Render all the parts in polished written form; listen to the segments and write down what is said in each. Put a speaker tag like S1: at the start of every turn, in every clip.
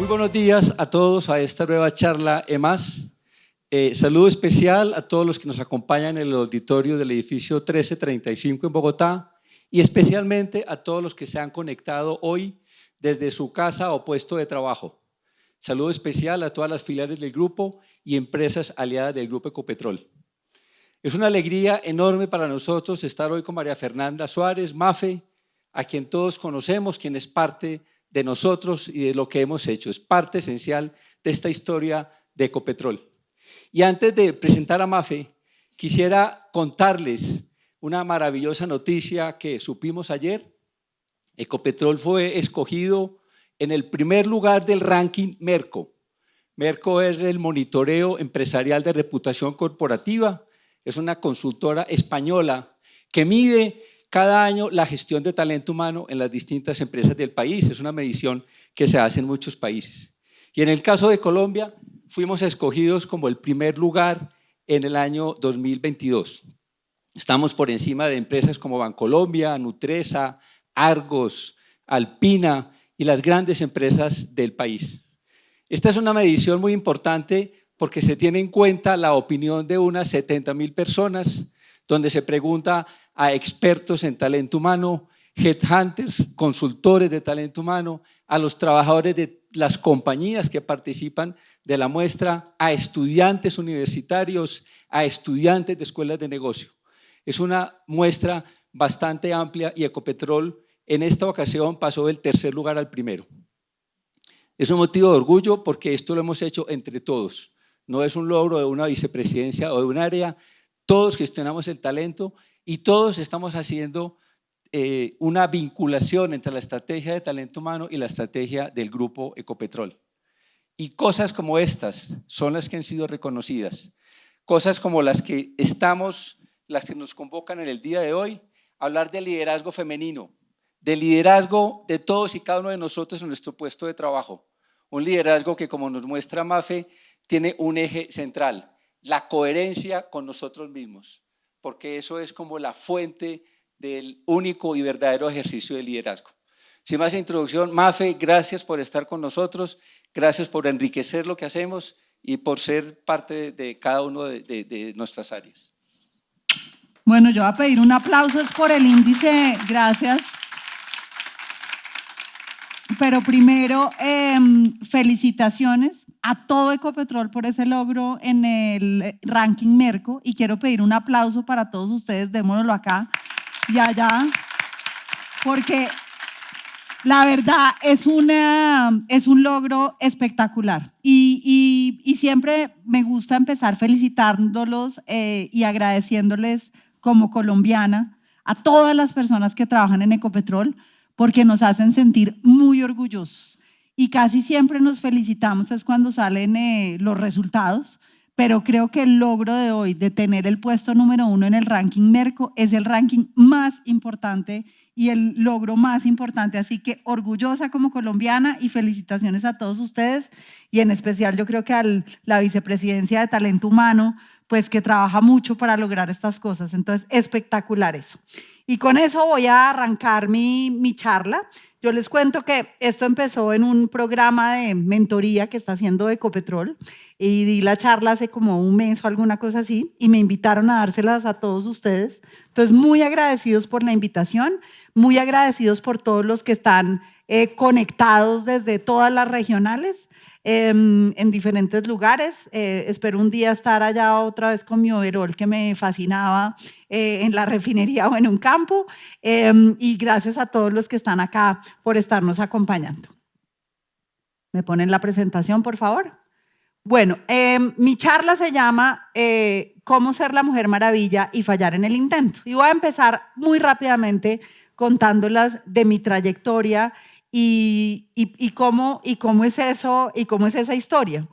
S1: buenos días a todos a esta nueva charla EMAS. Saludo especial a todos los que nos acompañan en el auditorio del edificio 1335 en Bogotá y especialmente a todos los que se han conectado hoy desde su casa o puesto de trabajo. Saludo especial a todas las filiales del grupo y empresas aliadas del Grupo Ecopetrol. Es una alegría enorme para nosotros estar hoy con María Fernanda Suárez, Mafe, a quien todos conocemos, quien es parte de nosotros y de lo que hemos hecho. Es parte esencial de esta historia de Ecopetrol. Y antes de presentar a Mafe, quisiera contarles una maravillosa noticia que supimos ayer. Ecopetrol fue escogido en el primer lugar del ranking Merco. Merco es el monitoreo empresarial de reputación corporativa. Es una consultora española que mide cada año la gestión de talento humano en las distintas empresas del país. Es una medición que se hace en muchos países. Y en el caso de Colombia, fuimos escogidos como el primer lugar en el año 2022. Estamos por encima de empresas como Bancolombia, Nutresa, Argos, Alpina y las grandes empresas del país. Esta es una medición muy importante porque se tiene en cuenta la opinión de unas 70.000 personas, donde se pregunta a expertos en talento humano, headhunters, consultores de talento humano, a los trabajadores de las compañías que participan de la muestra, a estudiantes universitarios, a estudiantes de escuelas de negocio. Es una muestra bastante amplia y Ecopetrol en esta ocasión pasó del tercer lugar al primero. Es un motivo de orgullo porque esto lo hemos hecho entre todos. No es un logro de una vicepresidencia o de un área. Todos gestionamos el talento y todos estamos haciendo una vinculación entre la estrategia de talento humano y la estrategia del grupo Ecopetrol. Y cosas como estas son las que han sido reconocidas. Cosas como las que nos convocan en el día de hoy, hablar de liderazgo femenino, de liderazgo de todos y cada uno de nosotros en nuestro puesto de trabajo. Un liderazgo que, como nos muestra Mafe, tiene un eje central, la coherencia con nosotros mismos, porque eso es como la fuente del único y verdadero ejercicio de liderazgo. Sin más introducción, Mafe, gracias por estar con nosotros, gracias por enriquecer lo que hacemos y por ser parte de cada uno de nuestras áreas.
S2: Bueno, yo voy a pedir un aplauso es por el índice, gracias. Pero primero, felicitaciones a todo Ecopetrol por ese logro en el ranking Merco y quiero pedir un aplauso para todos ustedes, démoslo acá y allá, porque la verdad es un logro espectacular y siempre me gusta empezar felicitándolos y agradeciéndoles como colombiana a todas las personas que trabajan en Ecopetrol porque nos hacen sentir muy orgullosos y casi siempre nos felicitamos es cuando salen los resultados, pero creo que el logro de hoy de tener el puesto número 1 en el ranking Merco es el ranking más importante y el logro más importante, así que orgullosa como colombiana y felicitaciones a todos ustedes y en especial yo creo que a la vicepresidencia de talento humano, pues que trabaja mucho para lograr estas cosas, entonces espectacular eso. Y con eso voy a arrancar mi charla. Yo les cuento que esto empezó en un programa de mentoría que está haciendo Ecopetrol y di la charla hace como un mes o alguna cosa así y me invitaron a dárselas a todos ustedes. Entonces, muy agradecidos por la invitación, muy agradecidos por todos los que están conectados desde todas las regionales en diferentes lugares. Espero un día estar allá otra vez con mi overol que me fascinaba en la refinería o en un campo y gracias a todos los que están acá por estarnos acompañando. ¿Me ponen la presentación, por favor? Bueno, mi charla se llama Cómo ser la Mujer Maravilla y fallar en el intento. Y voy a empezar muy rápidamente contándolas de mi trayectoria y cómo es eso y cómo es esa historia.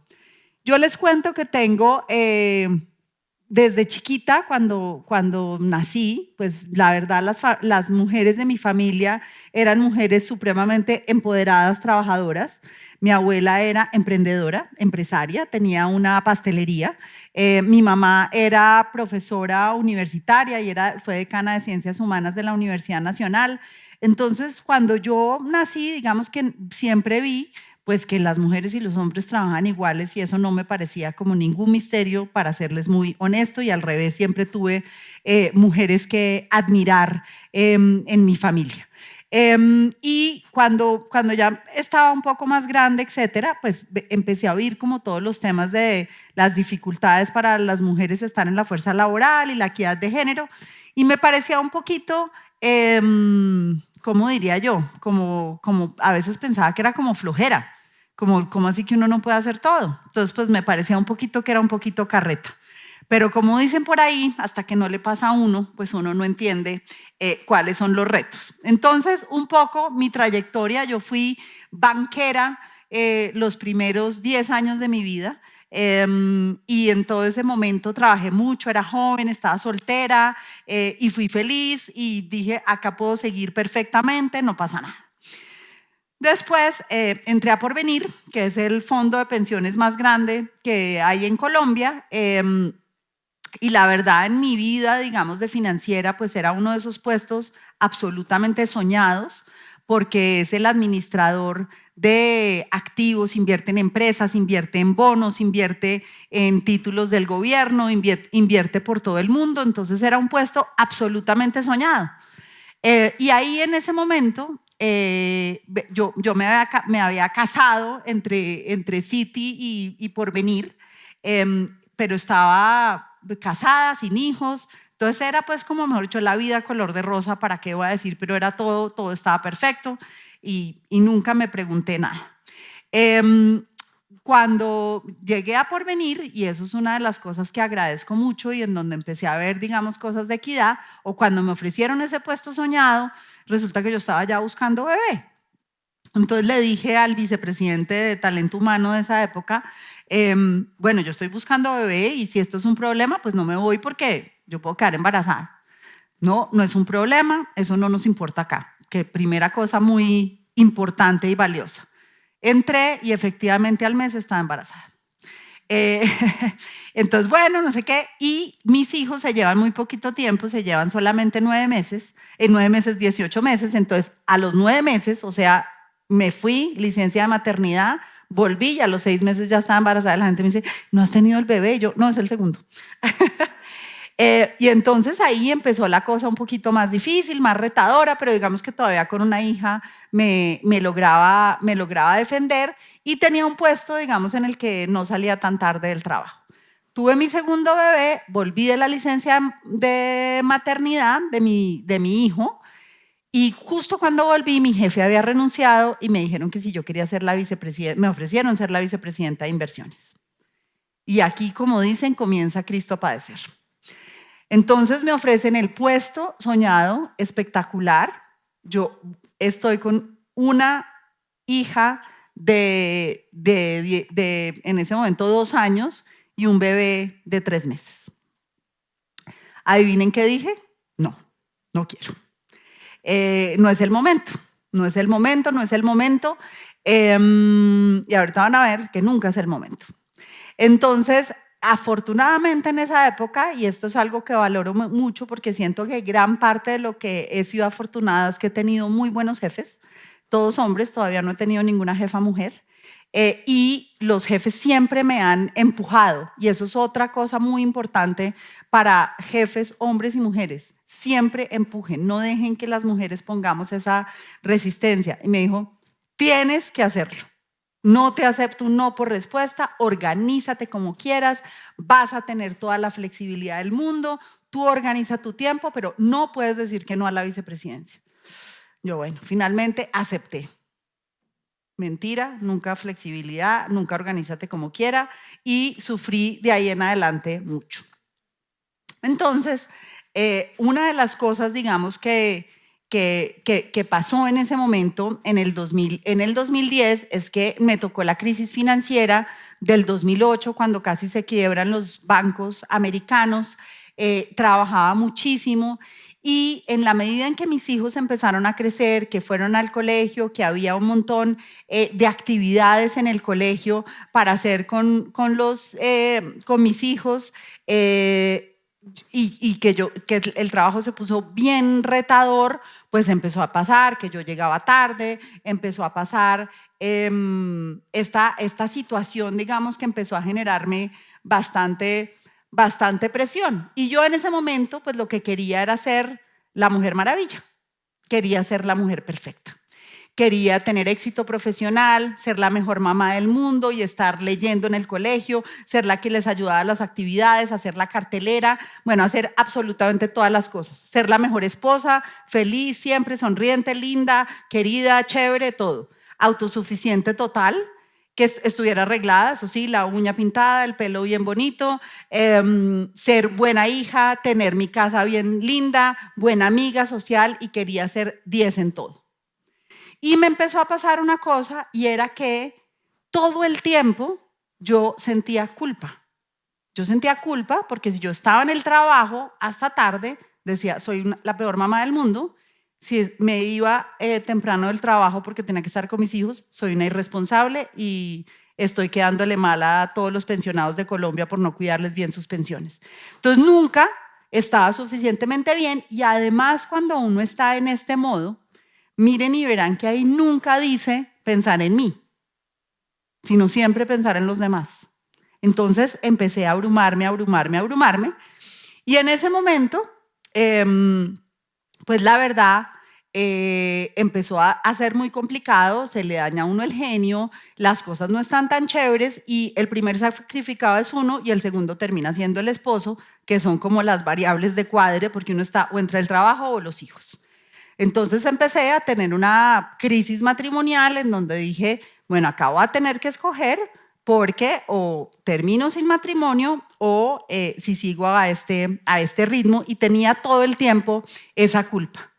S2: Yo les cuento que tengo desde chiquita, cuando nací, pues la verdad las mujeres de mi familia eran mujeres supremamente empoderadas, trabajadoras. Mi abuela era emprendedora, empresaria, tenía una pastelería. Mi mamá era profesora universitaria y fue decana de Ciencias Humanas de la Universidad Nacional. Entonces, cuando yo nací, digamos que siempre vi pues que las mujeres y los hombres trabajan iguales y eso no me parecía como ningún misterio, para serles muy honesto, y al revés, siempre tuve mujeres que admirar en mi familia. Y cuando ya estaba un poco más grande, etcétera, pues empecé a oír como todos los temas de las dificultades para las mujeres estar en la fuerza laboral y la equidad de género, y me parecía un poquito, ¿cómo diría yo? Como a veces pensaba que era como flojera, como así que uno no puede hacer todo. Entonces pues me parecía un poquito que era un poquito carreta. Pero como dicen por ahí, hasta que no le pasa a uno, pues uno no entiende cuáles son los retos. Entonces, un poco mi trayectoria: yo fui banquera los primeros 10 años de mi vida, y en todo ese momento trabajé mucho, era joven, estaba soltera, y fui feliz y dije, acá puedo seguir perfectamente, no pasa nada. Después entré a Porvenir, que es el fondo de pensiones más grande que hay en Colombia, y la verdad, en mi vida, digamos, de financiera, pues era uno de esos puestos absolutamente soñados, porque es el administrador de activos, invierte en empresas, invierte en bonos, invierte en títulos del gobierno, invierte por todo el mundo. Entonces era un puesto absolutamente soñado. Y ahí en ese momento yo me había casado entre Citi y Porvenir, pero estaba casada, sin hijos. Entonces era pues como, mejor dicho, la vida color de rosa, ¿para qué voy a decir? Pero era todo estaba perfecto y nunca me pregunté nada. Cuando llegué a Porvenir, y eso es una de las cosas que agradezco mucho y en donde empecé a ver, digamos, cosas de equidad, o cuando me ofrecieron ese puesto soñado, resulta que yo estaba ya buscando bebé. Entonces le dije al vicepresidente de talento humano de esa época, bueno, yo estoy buscando bebé y si esto es un problema, pues no me voy porque yo puedo quedar embarazada. No, no es un problema, eso no nos importa acá. Que primera cosa muy importante y valiosa. Entré y efectivamente al mes estaba embarazada. Entonces, bueno, no sé qué, y mis hijos se llevan muy poquito tiempo, se llevan solamente 9 meses, en 9 meses, 18 meses, entonces a los 9 meses, o sea, me fui, licencia de maternidad, volví y a los 6 meses ya estaba embarazada. La gente me dice, ¿no has tenido el bebé? Y yo, no, es el segundo. Y entonces ahí empezó la cosa un poquito más difícil, más retadora, pero digamos que todavía con una hija me lograba defender y tenía un puesto, digamos, en el que no salía tan tarde del trabajo. Tuve mi segundo bebé, volví de la licencia de maternidad de mi hijo, y justo cuando volví mi jefe había renunciado y me dijeron que si yo quería ser la vicepresidenta, me ofrecieron ser la vicepresidenta de inversiones. Y aquí, como dicen, comienza Cristo a padecer. Entonces me ofrecen el puesto soñado, espectacular. Yo estoy con una hija de en ese momento 2 años y un bebé de 3 meses. ¿Adivinen qué dije? No quiero. No es el momento, no es el momento. Y ahorita van a ver que nunca es el momento. Entonces, afortunadamente en esa época, y esto es algo que valoro mucho porque siento que gran parte de lo que he sido afortunada es que he tenido muy buenos jefes, todos hombres, todavía no he tenido ninguna jefa mujer, y los jefes siempre me han empujado, y eso es otra cosa muy importante para jefes, hombres y mujeres: siempre empujen, no dejen que las mujeres pongamos esa resistencia. Y me dijo, tienes que hacerlo. No te acepto un no por respuesta, organízate como quieras, vas a tener toda la flexibilidad del mundo, tú organiza tu tiempo, pero no puedes decir que no a la vicepresidencia. Yo, bueno, finalmente acepté. Mentira, nunca flexibilidad, nunca organízate como quiera, y sufrí de ahí en adelante mucho. Entonces, una de las cosas, digamos, que pasó en ese momento, en el 2010, es que me tocó la crisis financiera del 2008, cuando casi se quiebran los bancos americanos. Trabajaba muchísimo y en la medida en que mis hijos empezaron a crecer, que fueron al colegio, que había un montón de actividades en el colegio para hacer con mis hijos, y que el trabajo se puso bien retador, pues empezó a pasar que yo llegaba tarde, empezó a pasar esta situación, digamos, que empezó a generarme bastante presión. Y yo en ese momento, pues lo que quería era ser la Mujer Maravilla, quería ser la mujer perfecta. Quería tener éxito profesional, ser la mejor mamá del mundo y estar leyendo en el colegio, ser la que les ayudaba a las actividades, hacer la cartelera, bueno, hacer absolutamente todas las cosas. Ser la mejor esposa, feliz, siempre sonriente, linda, querida, chévere, todo. Autosuficiente total, que estuviera arreglada, eso sí, la uña pintada, el pelo bien bonito, ser buena hija, tener mi casa bien linda, buena amiga social y quería ser 10 en todo. Y me empezó a pasar una cosa y era que todo el tiempo yo sentía culpa. Yo sentía culpa porque si yo estaba en el trabajo hasta tarde, decía, soy la peor mamá del mundo. Si me iba temprano del trabajo porque tenía que estar con mis hijos, soy una irresponsable y estoy quedándole mal a todos los pensionados de Colombia por no cuidarles bien sus pensiones. Entonces nunca estaba suficientemente bien y además cuando uno está en este modo, miren y verán que ahí nunca dice pensar en mí, sino siempre pensar en los demás. Entonces empecé a abrumarme. Y en ese momento, pues la verdad, empezó a ser muy complicado, se le daña a uno el genio, las cosas no están tan chéveres y el primer sacrificado es uno y el segundo termina siendo el esposo, que son como las variables de cuadre porque uno está o entre el trabajo o los hijos. Entonces empecé a tener una crisis matrimonial en donde dije, bueno, acá voy a tener que escoger porque o termino sin matrimonio o si sigo a este ritmo y tenía todo el tiempo esa culpa.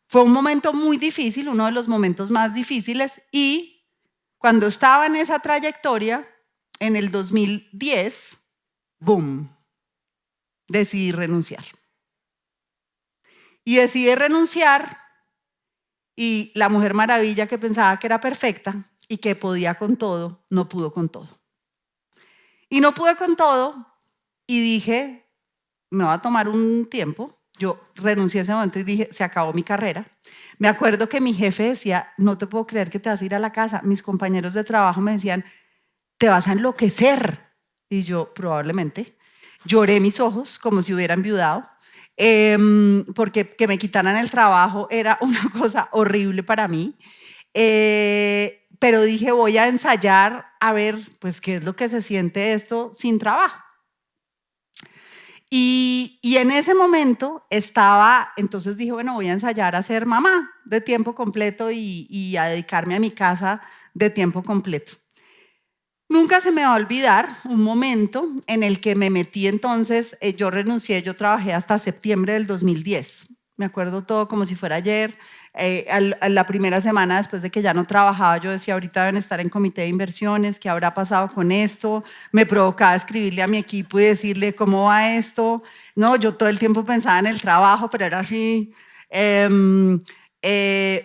S2: Fue un momento muy difícil, uno de los momentos más difíciles y cuando estaba en esa trayectoria, en el 2010, ¡boom!, decidí renunciar. Y decidí renunciar y la Mujer Maravilla que pensaba que era perfecta y que podía con todo, no pudo con todo. Y no pude con todo y dije, me voy a tomar un tiempo. Yo renuncié a ese momento y dije, se acabó mi carrera. Me acuerdo que mi jefe decía, no te puedo creer que te vas a ir a la casa. Mis compañeros de trabajo me decían, te vas a enloquecer. Y yo, probablemente. Lloré mis ojos como si hubiera enviudado. Porque que me quitaran el trabajo era una cosa horrible para mí. Pero dije, voy a ensayar a ver pues, qué es lo que se siente esto sin trabajo. Y en ese momento entonces dije, bueno, voy a ensayar a ser mamá de tiempo completo y a dedicarme a mi casa de tiempo completo. Nunca se me va a olvidar un momento en el que me metí entonces, yo renuncié, yo trabajé hasta septiembre del 2010. Me acuerdo todo como si fuera ayer. A la primera semana después de que ya no trabajaba, yo decía, ahorita deben estar en comité de inversiones, ¿qué habrá pasado con esto? Me provocaba escribirle a mi equipo y decirle, ¿cómo va esto? No, yo todo el tiempo pensaba en el trabajo, pero era así.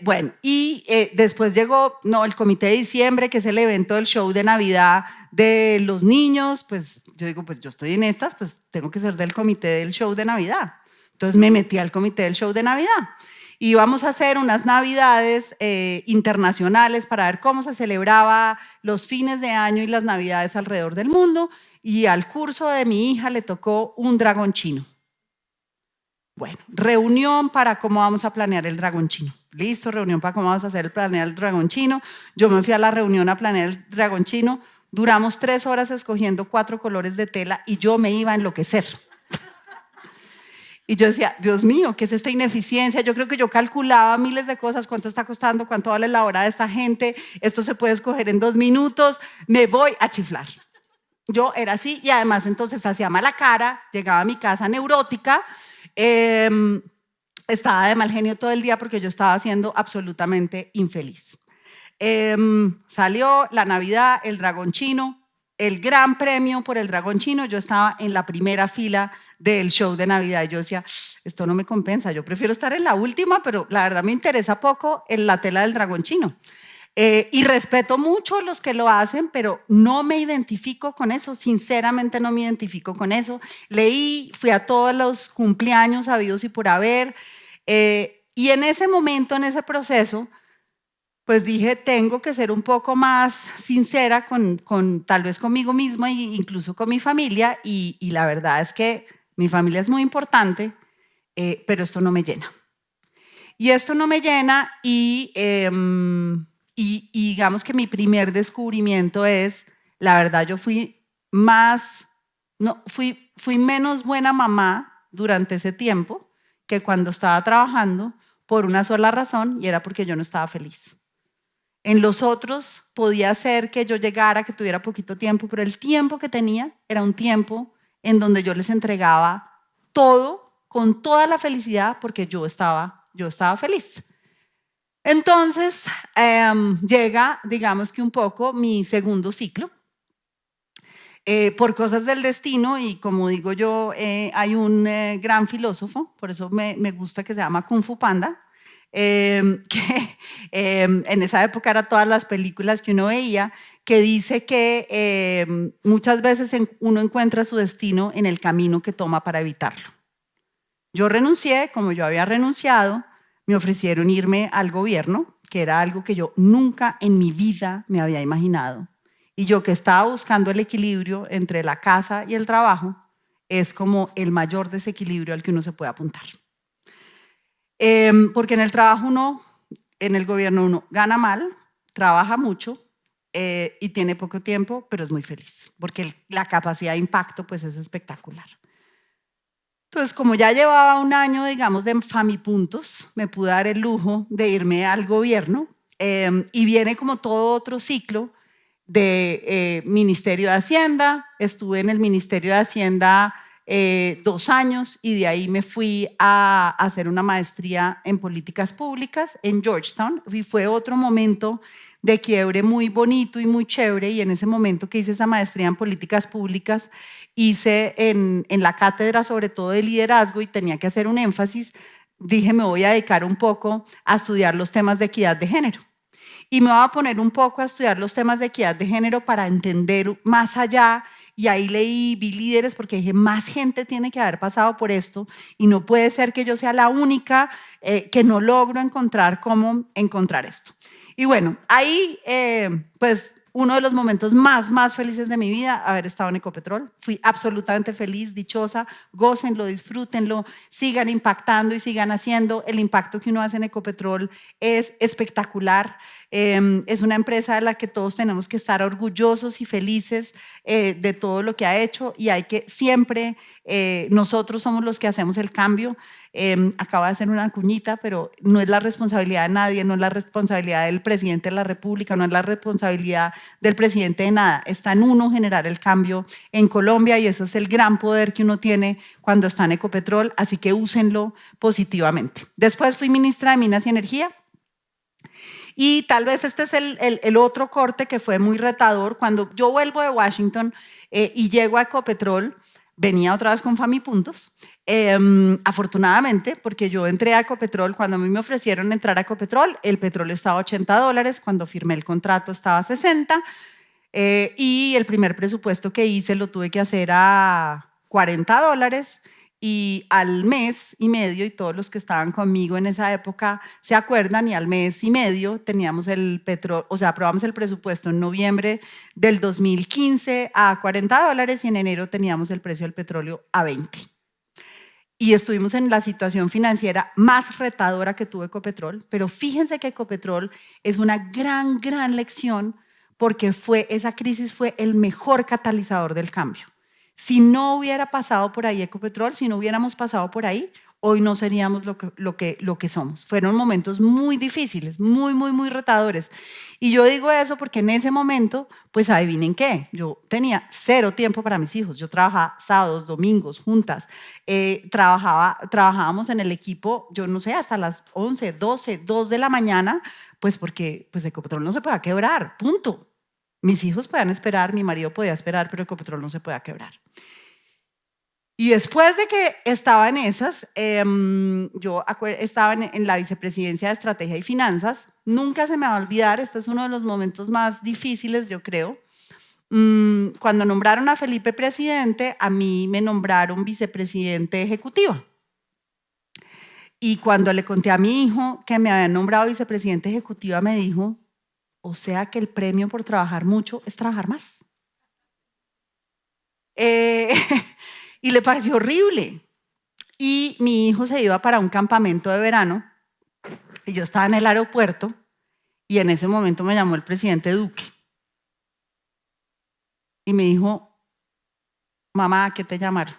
S2: Bueno, y después llegó el comité de diciembre, que es el evento del show de Navidad de los niños. Pues yo digo, pues yo estoy en estas, pues tengo que ser del comité del show de Navidad. Entonces me metí al comité del show de Navidad. Y íbamos a hacer unas Navidades internacionales para ver cómo se celebraba los fines de año y las Navidades alrededor del mundo. Y al curso de mi hija le tocó un dragón chino. Bueno, reunión para cómo vamos a planear el dragón chino. Listo, reunión para cómo vamos a hacer planear el dragón chino. Yo me fui a la reunión a planear el dragón chino. Duramos 3 horas escogiendo 4 colores de tela y yo me iba a enloquecer. Y yo decía, Dios mío, ¿qué es esta ineficiencia? Yo creo que yo calculaba miles de cosas, cuánto está costando, cuánto vale la hora de esta gente, esto se puede escoger en 2 minutos, me voy a chiflar. Yo era así y además entonces hacía mala cara, llegaba a mi casa neurótica, estaba de mal genio todo el día porque yo estaba siendo absolutamente infeliz. Salió la Navidad, el dragón chino, el gran premio por el dragón chino. Yo estaba en la primera fila del show de Navidad y yo decía, esto no me compensa, yo prefiero estar en la última, pero la verdad me interesa poco en la tela del dragón chino. Y respeto mucho a los que lo hacen, pero no me identifico con eso, sinceramente no me identifico con eso. Leí, fui a todos los cumpleaños habidos y por haber, y en ese momento, en ese proceso, pues dije, tengo que ser un poco más sincera tal vez conmigo misma e incluso con mi familia, y la verdad es que mi familia es muy importante, pero esto no me llena. Y esto no me llena y digamos que mi primer descubrimiento es, la verdad, yo fui menos buena mamá durante ese tiempo que cuando estaba trabajando por una sola razón, y era porque yo no estaba feliz. En los otros podía ser que yo llegara, que tuviera poquito tiempo, pero el tiempo que tenía era un tiempo en donde yo les entregaba todo con toda la felicidad porque yo estaba feliz. Entonces llega, digamos que un poco, mi segundo ciclo. Por cosas del destino, y como digo yo, hay un gran filósofo, por eso me gusta, que se llama Kung Fu Panda, que en esa época eran todas las películas que uno veía, que dice que muchas veces uno encuentra su destino en el camino que toma para evitarlo. Yo renuncié, como yo había renunciado, me ofrecieron irme al gobierno, que era algo que yo nunca en mi vida me había imaginado. Y yo, que estaba buscando el equilibrio entre la casa y el trabajo, es como el mayor desequilibrio al que uno se puede apuntar. Porque en el trabajo en el gobierno uno gana mal, trabaja mucho y tiene poco tiempo, pero es muy feliz, porque la capacidad de impacto pues es espectacular. Entonces, como ya llevaba un año, digamos, de Famipuntos, me pude dar el lujo de irme al gobierno y viene como todo otro ciclo de Ministerio de Hacienda. Estuve en el Ministerio de Hacienda 2 años y de ahí me fui a hacer una maestría en políticas públicas en Georgetown, y fue otro momento de quiebre muy bonito y muy chévere. Y en ese momento que hice esa maestría en políticas públicas, hice en la cátedra sobre todo de liderazgo y tenía que hacer un énfasis. Dije, me voy a dedicar un poco a estudiar los temas de equidad de género. Y me voy a poner un poco a estudiar los temas de equidad de género para entender más allá. Y ahí leí, vi líderes, porque dije, más gente tiene que haber pasado por esto y no puede ser que yo sea la única que no logro encontrar cómo encontrar esto. Y bueno, ahí pues uno de los momentos más felices de mi vida, haber estado en Ecopetrol. Fui absolutamente feliz, dichosa. Gócenlo, disfrútenlo, sigan impactando y sigan haciendo. El impacto que uno hace en Ecopetrol es espectacular. Es una empresa de la que todos tenemos que estar orgullosos y felices de todo lo que ha hecho, y hay que siempre, nosotros somos los que hacemos el cambio. Acabo de hacer una cuñita, pero no es la responsabilidad de nadie, no es la responsabilidad del presidente de la República, no es la responsabilidad del presidente de nada. Está en uno generar el cambio en Colombia, y ese es el gran poder que uno tiene cuando está en Ecopetrol, así que úsenlo positivamente. Después fui ministra de Minas y Energía. Y tal vez este es el otro corte que fue muy retador. Cuando yo vuelvo de Washington y llego a Ecopetrol, venía otra vez con Famipuntos, afortunadamente, porque yo entré a Ecopetrol, cuando a mí me ofrecieron entrar a Ecopetrol, el petróleo estaba a $80, cuando firmé el contrato estaba a 60, y el primer presupuesto que hice lo tuve que hacer a $40, y al mes y medio, y todos los que estaban conmigo en esa época se acuerdan, y al mes y medio teníamos el petróleo, o sea, aprobamos el presupuesto en noviembre del 2015 a $40, y en enero teníamos el precio del petróleo a 20. Y estuvimos en la situación financiera más retadora que tuvo Ecopetrol, pero fíjense que Ecopetrol es una gran lección, porque esa crisis fue el mejor catalizador del cambio. Si no hubiera pasado por ahí Ecopetrol, si no hubiéramos pasado por ahí, hoy no seríamos lo que somos. Fueron momentos muy difíciles, muy retadores. Y yo digo eso porque en ese momento, pues adivinen qué, yo tenía 0 tiempo para mis hijos. Yo trabajaba sábados, domingos, juntas. Trabajábamos en el equipo, yo no sé, hasta las 11, 12, 2 de la mañana, pues porque pues Ecopetrol no se podía quebrar, punto. Mis hijos podían esperar, mi marido podía esperar, pero Ecopetrol no se podía quebrar. Y después de que estaba en esas, yo estaba en la vicepresidencia de Estrategia y Finanzas. Nunca se me va a olvidar, este es uno de los momentos más difíciles, yo creo. Cuando nombraron a Felipe presidente, a mí me nombraron vicepresidente ejecutiva. Y cuando le conté a mi hijo que me habían nombrado vicepresidente ejecutiva, me dijo, o sea que el premio por trabajar mucho es trabajar más. Y le pareció horrible. Y mi hijo se iba para un campamento de verano y yo estaba en el aeropuerto y en ese momento me llamó el presidente Duque y me dijo, mamá, ¿qué te llamaron?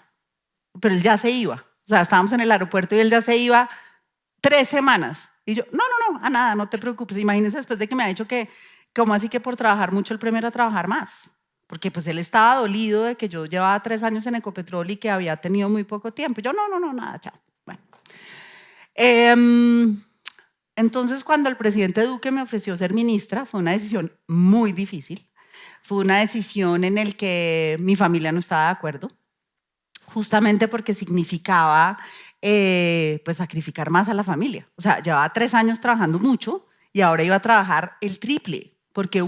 S2: Pero él ya se iba. O sea, estábamos en el aeropuerto y él ya se iba 3 semanas. Y yo, no, a nada, no te preocupes. Imagínense después de que me ha dicho que, como así que por trabajar mucho, el premio era trabajar más. Porque pues él estaba dolido de que yo llevaba 3 años en Ecopetrol y que había tenido muy poco tiempo. Yo, no, nada, chao. Bueno. Entonces, cuando el presidente Duque me ofreció ser ministra, fue una decisión muy difícil. Fue una decisión en la que mi familia no estaba de acuerdo, justamente porque significaba pues sacrificar más a la familia. O sea, llevaba 3 años trabajando mucho y ahora iba a trabajar el triple, porque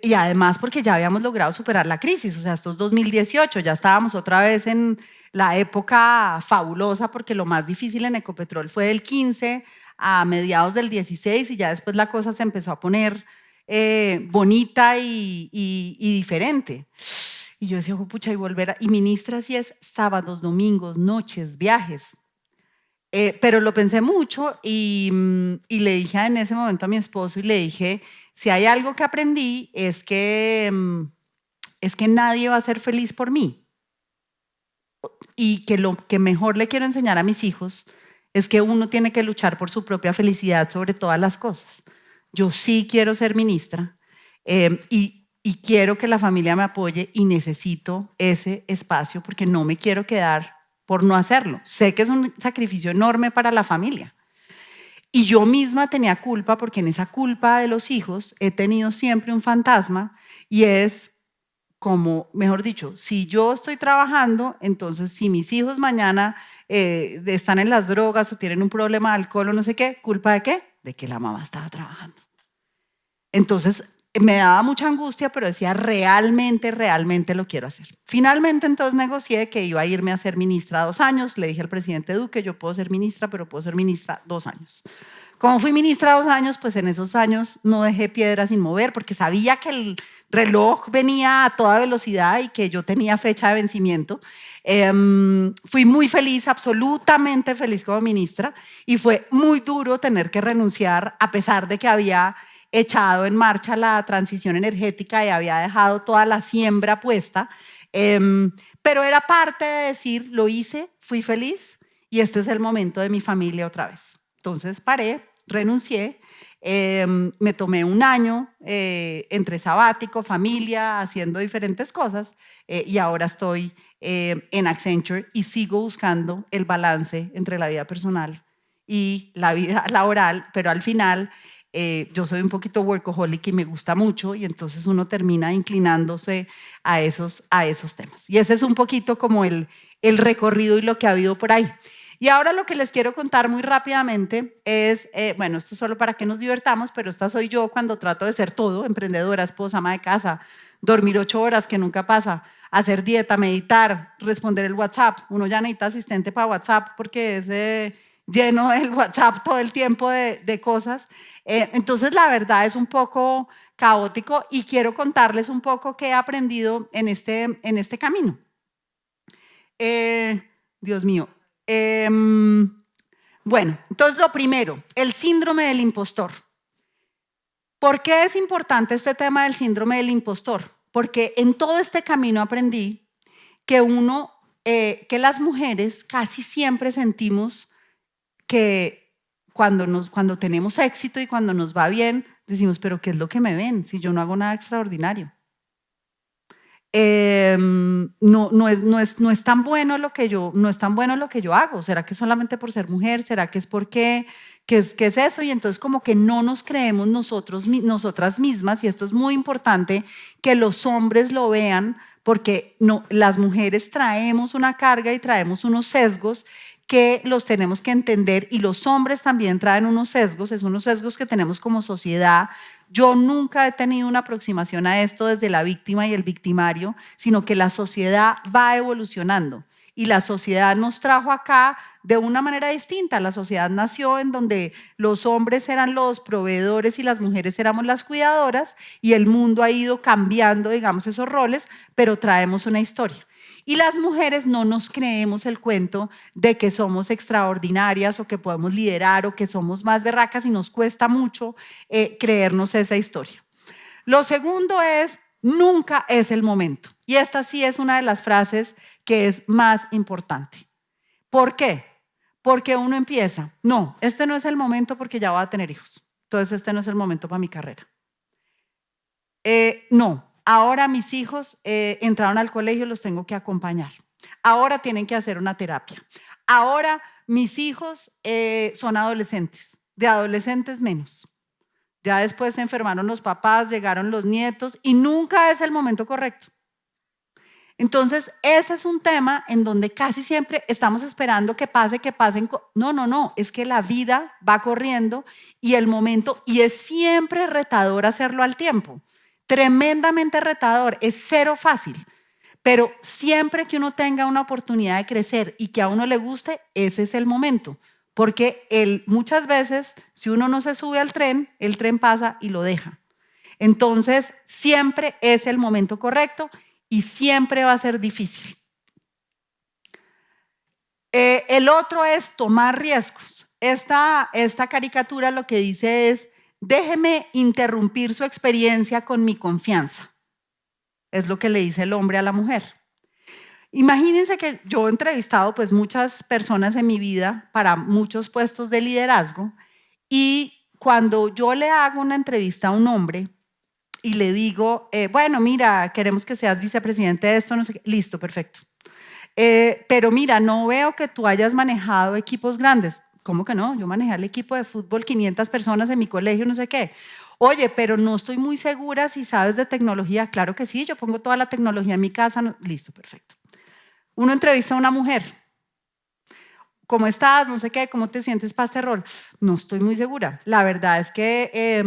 S2: y además porque ya habíamos logrado superar la crisis. O sea, esto es 2018, ya estábamos otra vez en la época fabulosa, porque lo más difícil en Ecopetrol fue del 15 a mediados del 16 y ya después la cosa se empezó a poner bonita y diferente. Y yo decía, pucha, y volver y ministra si es sábados, domingos, noches, viajes. Pero lo pensé mucho y le dije en ese momento a mi esposo y le dije, si hay algo que aprendí es que nadie va a ser feliz por mí. Y que lo que mejor le quiero enseñar a mis hijos es que uno tiene que luchar por su propia felicidad sobre todas las cosas. Yo sí quiero ser ministra y quiero que la familia me apoye y necesito ese espacio porque no me quiero quedar por no hacerlo. Sé que es un sacrificio enorme para la familia. Y yo misma tenía culpa porque en esa culpa de los hijos he tenido siempre un fantasma y es como, mejor dicho, si yo estoy trabajando, entonces si mis hijos mañana están en las drogas o tienen un problema de alcohol o no sé qué, ¿culpa de qué? De que la mamá estaba trabajando. Entonces me daba mucha angustia, pero decía, realmente lo quiero hacer. Finalmente entonces negocié que iba a irme a ser ministra 2 años. Le dije al presidente Duque, yo puedo ser ministra, pero puedo ser ministra 2 años. Como fui ministra 2 años, pues en esos años no dejé piedra sin mover porque sabía que el reloj venía a toda velocidad y que yo tenía fecha de vencimiento. Fui muy feliz, absolutamente feliz como ministra y fue muy duro tener que renunciar a pesar de que había echado en marcha la transición energética y había dejado toda la siembra puesta, pero era parte de decir, lo hice, fui feliz y este es el momento de mi familia otra vez. Entonces paré, renuncié, me tomé 1 año entre sabático, familia, haciendo diferentes cosas y ahora estoy en Accenture y sigo buscando el balance entre la vida personal y la vida laboral, pero al final yo soy un poquito workaholic y me gusta mucho y entonces uno termina inclinándose a esos temas. Y ese es un poquito como el recorrido y lo que ha habido por ahí. Y ahora lo que les quiero contar muy rápidamente es, bueno, esto es solo para que nos divertamos, pero esta soy yo cuando trato de ser todo, emprendedora, esposa, ama de casa, dormir 8 horas, que nunca pasa, hacer dieta, meditar, responder el WhatsApp. Uno ya necesita asistente para WhatsApp porque es lleno el WhatsApp todo el tiempo de cosas. Entonces, la verdad es un poco caótico y quiero contarles un poco qué he aprendido en este camino. Dios mío. Bueno, entonces lo primero, el síndrome del impostor. ¿Por qué es importante este tema del síndrome del impostor? Porque en todo este camino aprendí que que las mujeres casi siempre sentimos que cuando tenemos éxito y cuando nos va bien, decimos, pero ¿qué es lo que me ven si yo no hago nada extraordinario? No es tan bueno lo que yo hago. ¿Será que solamente por ser mujer? ¿Será que es porque qué es eso? Y entonces como que no nos creemos nosotras mismas, y esto es muy importante que los hombres lo vean, porque no, las mujeres traemos una carga y traemos unos sesgos que los tenemos que entender, y los hombres también traen unos sesgos, es unos sesgos que tenemos como sociedad. Yo nunca he tenido una aproximación a esto desde la víctima y el victimario, sino que la sociedad va evolucionando y la sociedad nos trajo acá de una manera distinta. La sociedad nació en donde los hombres eran los proveedores y las mujeres éramos las cuidadoras, y el mundo ha ido cambiando, digamos, esos roles, pero traemos una historia. Y las mujeres no nos creemos el cuento de que somos extraordinarias o que podemos liderar o que somos más berracas, y nos cuesta mucho creernos esa historia. Lo segundo es, nunca es el momento. Y esta sí es una de las frases que es más importante. ¿Por qué? Porque uno empieza, no, este no es el momento porque ya voy a tener hijos. Entonces este no es el momento para mi carrera. No. Ahora mis hijos entraron al colegio, los tengo que acompañar. Ahora tienen que hacer una terapia. Ahora mis hijos son adolescentes, de adolescentes menos. Ya después se enfermaron los papás, llegaron los nietos y nunca es el momento correcto. Entonces, ese es un tema en donde casi siempre estamos esperando que pasen. No, es que la vida va corriendo y el momento, y es siempre retador hacerlo al tiempo. Tremendamente retador, es cero fácil, pero siempre que uno tenga una oportunidad de crecer y que a uno le guste, ese es el momento, porque muchas veces si uno no se sube al tren, el tren pasa y lo deja. Entonces siempre es el momento correcto y siempre va a ser difícil. El otro es tomar riesgos. Esta caricatura lo que dice es: déjeme interrumpir su experiencia con mi confianza. Es lo que le dice el hombre a la mujer. Imagínense que yo he entrevistado pues muchas personas en mi vida para muchos puestos de liderazgo, y cuando yo le hago una entrevista a un hombre y le digo, bueno, mira, queremos que seas vicepresidente de esto, no sé qué, listo, perfecto. Pero mira, no veo que tú hayas manejado equipos grandes. ¿Cómo que no? Yo manejé el equipo de fútbol, 500 personas en mi colegio, no sé qué. Oye, pero no estoy muy segura si sabes de tecnología. Claro que sí, yo pongo toda la tecnología en mi casa. No. Listo, perfecto. Uno entrevista a una mujer. ¿Cómo estás? No sé qué, ¿cómo te sientes para este rol? No estoy muy segura. La verdad es que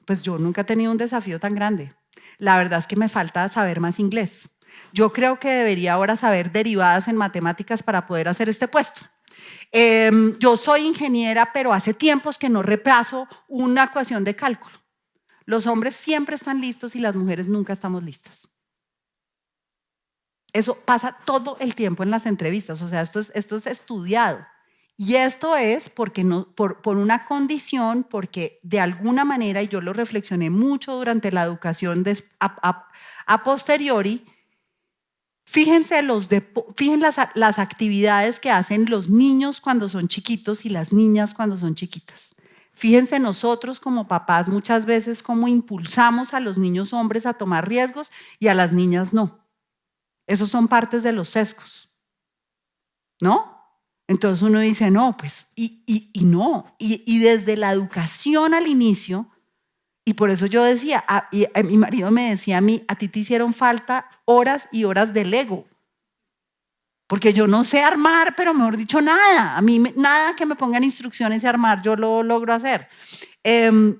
S2: pues yo nunca he tenido un desafío tan grande. La verdad es que me falta saber más inglés. Yo creo que debería ahora saber derivadas en matemáticas para poder hacer este puesto. Yo soy ingeniera, pero hace tiempos que no repaso una ecuación de cálculo. Los hombres siempre están listos y las mujeres nunca estamos listas. Eso pasa todo el tiempo en las entrevistas, o sea, esto es estudiado. Y esto es porque por una condición, porque de alguna manera, y yo lo reflexioné mucho durante la educación a posteriori, fíjense las actividades que hacen los niños cuando son chiquitos y las niñas cuando son chiquitas. Fíjense nosotros como papás muchas veces cómo impulsamos a los niños hombres a tomar riesgos y a las niñas no. Esos son partes de los sesgos, ¿no? Entonces uno dice, no, pues, no. Y desde la educación al inicio, y por eso yo decía, mi marido me decía a mí, a ti te hicieron falta horas y horas de Lego, porque yo no sé armar, pero mejor dicho nada, a mí nada que me pongan instrucciones de armar, yo lo logro hacer.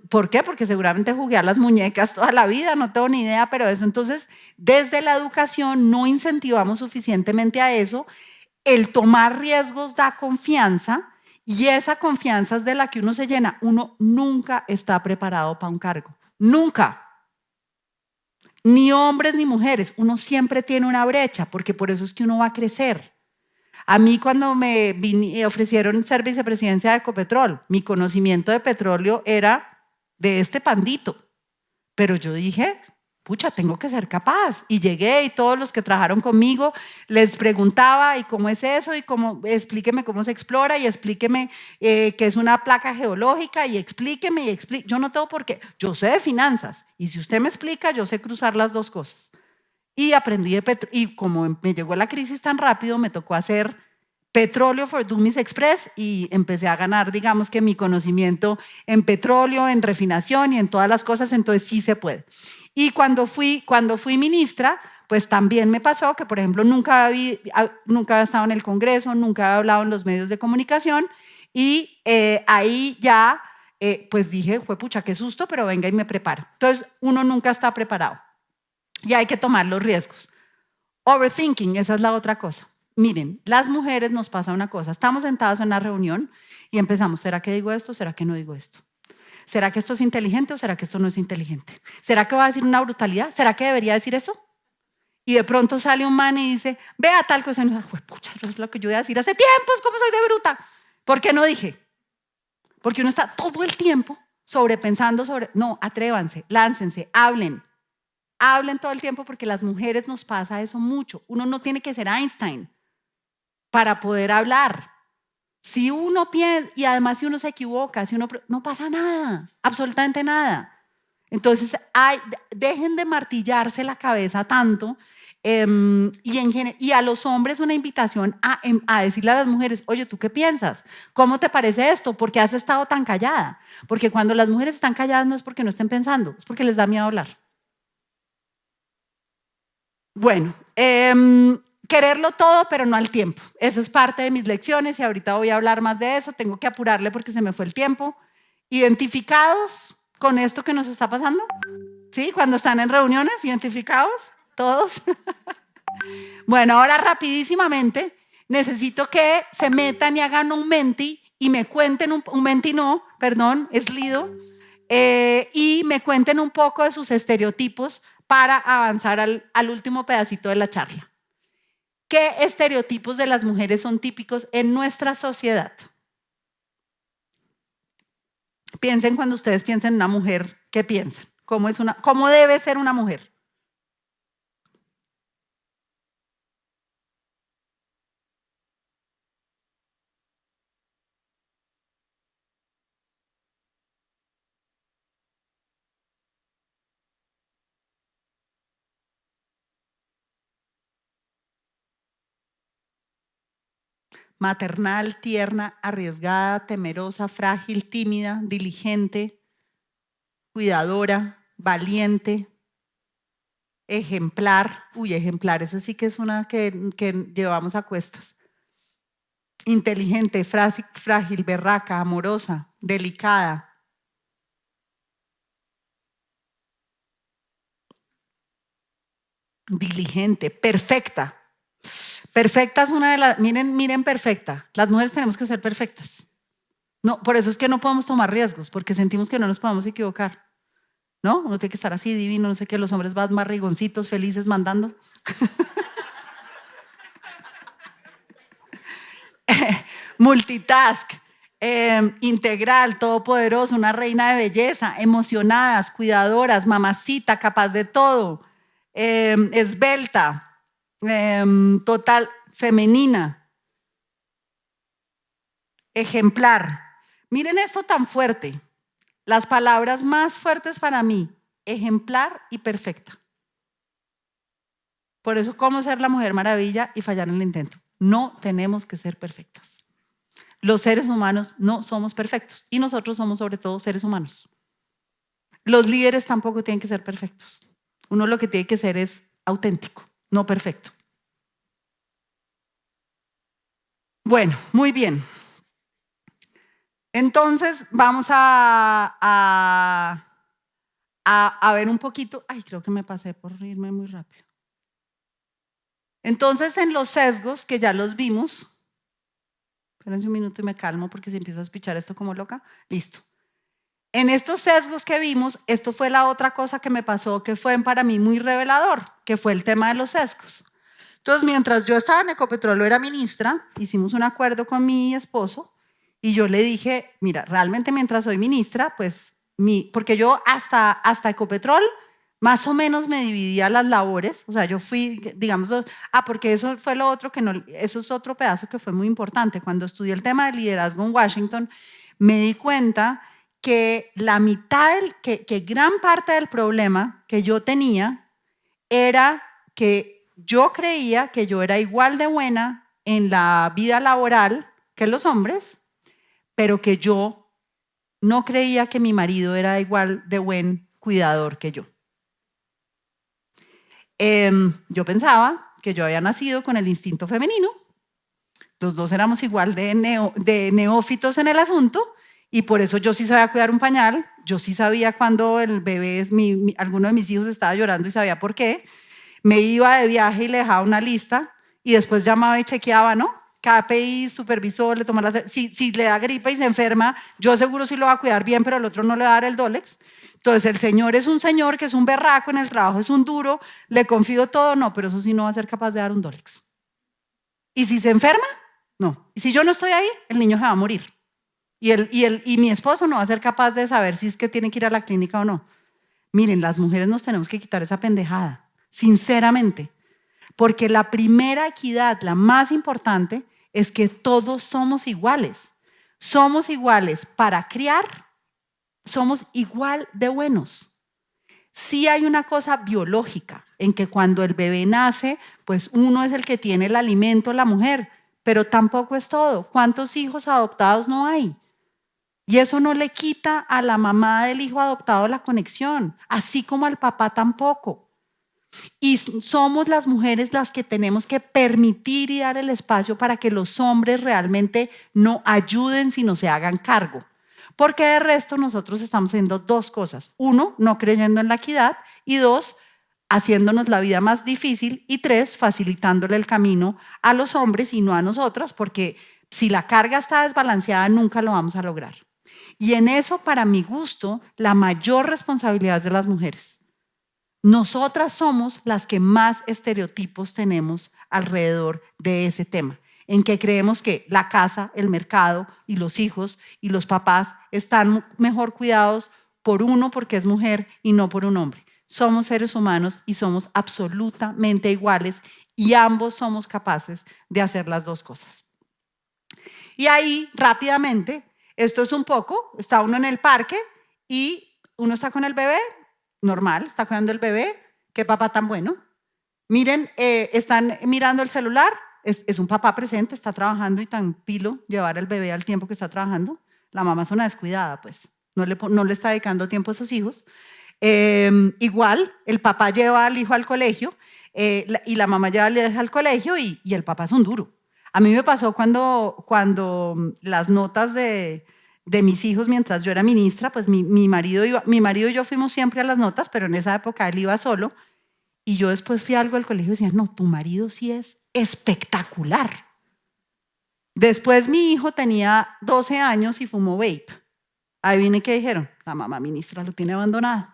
S2: ¿Por qué? Porque seguramente jugué a las muñecas toda la vida, no tengo ni idea, pero eso. Entonces, desde la educación no incentivamos suficientemente a eso. El tomar riesgos da confianza, y esa confianza es de la que uno se llena. Uno nunca está preparado para un cargo, nunca. Ni hombres ni mujeres, uno siempre tiene una brecha, porque por eso es que uno va a crecer. A mí cuando me ofrecieron ser vicepresidencia de Ecopetrol, mi conocimiento de petróleo era de este pandito, pero yo dije, pucha, tengo que ser capaz. Y llegué y todos los que trabajaron conmigo les preguntaba, ¿y cómo es eso? Y explíqueme cómo se explora, y explíqueme qué es una placa geológica, y explíqueme. Yo no tengo por qué, yo sé de finanzas, y si usted me explica, yo sé cruzar las dos cosas. Y aprendí de petróleo, y como me llegó la crisis tan rápido, me tocó hacer petróleo for Dummies Express, y empecé a ganar, digamos que mi conocimiento en petróleo, en refinación y en todas las cosas. Entonces sí se puede. Y cuando fui ministra, pues también me pasó que, por ejemplo, nunca había estado en el Congreso, nunca había hablado en los medios de comunicación y ahí ya, pues dije, pucha, qué susto, pero venga y me preparo. Entonces, uno nunca está preparado y hay que tomar los riesgos. Overthinking, esa es la otra cosa. Miren, las mujeres nos pasa una cosa, estamos sentadas en una reunión y empezamos, ¿será que digo esto? ¿Será que no digo esto? ¿Será que esto es inteligente o será que esto no es inteligente? ¿Será que va a decir una brutalidad? ¿Será que debería decir eso? Y de pronto sale un man y dice, vea tal cosa. Y uno dice, pucha, eso es lo que yo iba a decir hace tiempos, ¿cómo soy de bruta? ¿Por qué no dije? Porque uno está todo el tiempo sobrepensando sobre, no, atrévanse, láncense, hablen. Hablen todo el tiempo porque las mujeres nos pasa eso mucho. Uno no tiene que ser Einstein para poder hablar. Si uno piensa, y además si uno se equivoca, si uno, no pasa nada, absolutamente nada. Entonces, dejen de martillarse la cabeza tanto y a los hombres una invitación a decirle a las mujeres, oye, ¿tú qué piensas? ¿Cómo te parece esto? ¿Por qué has estado tan callada? Porque cuando las mujeres están calladas no es porque no estén pensando, es porque les da miedo hablar. Bueno, quererlo todo, pero no al tiempo. Esa es parte de mis lecciones y ahorita voy a hablar más de eso. Tengo que apurarle porque se me fue el tiempo. ¿Identificados con esto que nos está pasando? ¿Sí? Cuando están en reuniones, ¿identificados? ¿Todos? Bueno, ahora rapidísimamente necesito que se metan y hagan un menti y me cuenten, un menti no, perdón, es Lido, y me cuenten un poco de sus estereotipos para avanzar al último pedacito de la charla. ¿Qué estereotipos de las mujeres son típicos en nuestra sociedad? Piensen cuando ustedes piensen en una mujer, ¿qué piensan? ¿Cómo debe ser una mujer? Maternal, tierna, arriesgada, temerosa, frágil, tímida, diligente, cuidadora, valiente, ejemplar. Uy, ejemplar, esa sí que es una que llevamos a cuestas. Inteligente, frágil, berraca, amorosa, delicada. Diligente, perfecta. Perfecta es una de las, miren perfecta. Las mujeres tenemos que ser perfectas. No, por eso es que no podemos tomar riesgos, porque sentimos que no nos podemos equivocar. ¿No? Uno tiene que estar así divino, no sé qué, los hombres van barrigoncitos, felices, mandando. Multitask, integral, todopoderoso, una reina de belleza, emocionadas, cuidadoras, mamacita, capaz de todo, esbelta, total, femenina, ejemplar. Miren esto tan fuerte. Las palabras más fuertes para mí, ejemplar y perfecta. Por eso, ¿cómo ser la Mujer Maravilla y fallar en el intento? No tenemos que ser perfectas. Los seres humanos no somos perfectos y nosotros somos sobre todo seres humanos. Los líderes tampoco tienen que ser perfectos. Uno lo que tiene que ser es auténtico, no perfecto. Bueno, muy bien. Entonces vamos a ver un poquito. Ay, creo que me pasé por irme muy rápido. Entonces, en los sesgos, que ya los vimos, espérense un minuto y me calmo porque si empiezo a espichar esto como loca, listo. En estos sesgos que vimos, esto fue la otra cosa que me pasó que fue para mí muy revelador, que fue el tema de los sesgos. Entonces, mientras yo estaba en Ecopetrol, era ministra, hicimos un acuerdo con mi esposo y yo le dije, mira, realmente mientras soy ministra, pues, porque yo hasta Ecopetrol más o menos me dividía las labores, o sea, yo fui, digamos, porque eso fue lo otro que no, eso es otro pedazo que fue muy importante. Cuando estudié el tema de liderazgo en Washington, me di cuenta que la mitad, que gran parte del problema que yo tenía era que yo creía que yo era igual de buena en la vida laboral que los hombres, pero que yo no creía que mi marido era igual de buen cuidador que yo. Yo pensaba que yo había nacido con el instinto femenino. Los dos éramos igual de neófitos en el asunto y por eso yo sí sabía cuidar un pañal. Yo sí sabía cuando el bebé, alguno de mis hijos estaba llorando y sabía por qué. Me iba de viaje y le dejaba una lista y después llamaba y chequeaba, ¿no? KPI, supervisor, le tomaba si le da gripe y se enferma, yo seguro sí lo va a cuidar bien, pero el otro no le va a dar el Dolex. Entonces el señor es un señor que es un berraco en el trabajo, es un duro, le confío todo, no, pero eso sí no va a ser capaz de dar un Dolex. Y si se enferma, no. Y si yo no estoy ahí, el niño se va a morir. Y mi esposo no va a ser capaz de saber si es que tiene que ir a la clínica o no. Miren, las mujeres nos tenemos que quitar esa pendejada, sinceramente. Porque la primera equidad, la más importante, es que todos somos iguales. Somos iguales para criar, somos igual de buenos. Sí hay una cosa biológica en que cuando el bebé nace, pues uno es el que tiene el alimento, la mujer, pero tampoco es todo. ¿Cuántos hijos adoptados no hay? Y eso no le quita a la mamá del hijo adoptado la conexión, así como al papá tampoco. Y somos las mujeres las que tenemos que permitir y dar el espacio para que los hombres realmente no ayuden, sino se hagan cargo. Porque de resto nosotros estamos haciendo dos cosas. Uno, no creyendo en la equidad. Y dos, haciéndonos la vida más difícil. Y tres, facilitándole el camino a los hombres y no a nosotras, porque si la carga está desbalanceada, nunca lo vamos a lograr. Y en eso, para mi gusto, la mayor responsabilidad es de las mujeres. Nosotras somos las que más estereotipos tenemos alrededor de ese tema, en que creemos que la casa, el mercado y los hijos y los papás están mejor cuidados por uno porque es mujer y no por un hombre. Somos seres humanos y somos absolutamente iguales y ambos somos capaces de hacer las dos cosas. Y ahí, rápidamente, esto es un poco, está uno en el parque y uno está con el bebé, normal, está cuidando el bebé, qué papá tan bueno. Miren, están mirando el celular, es un papá presente, está trabajando y tan pilo llevar al bebé al tiempo que está trabajando. La mamá es una descuidada, pues, no le está dedicando tiempo a sus hijos. Igual, el papá lleva al hijo al colegio y la mamá lleva al hijo al colegio y el papá es un duro. A mí me pasó cuando las notas de mis hijos mientras yo era ministra, pues mi marido y yo fuimos siempre a las notas, pero en esa época él iba solo y yo después fui a algo del colegio y decía, no, tu marido sí es espectacular. Después mi hijo tenía 12 años y fumó vape. Adivinen qué dijeron, la mamá ministra lo tiene abandonado.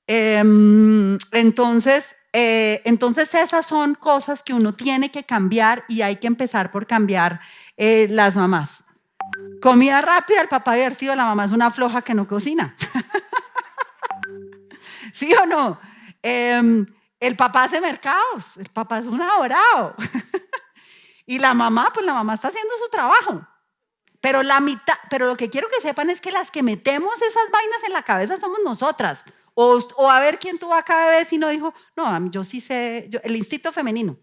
S2: Entonces esas son cosas que uno tiene que cambiar y hay que empezar por cambiar las mamás. Comida rápida, el papá divertido, la mamá es una floja que no cocina. ¿Sí o no? El papá hace mercados, el papá es un adorado. Y la mamá, pues la mamá está haciendo su trabajo. Pero lo que quiero que sepan es que las que metemos esas vainas en la cabeza somos nosotras. O a ver quién tuvo acá bebé si no dijo, no, yo sí sé, el instinto femenino.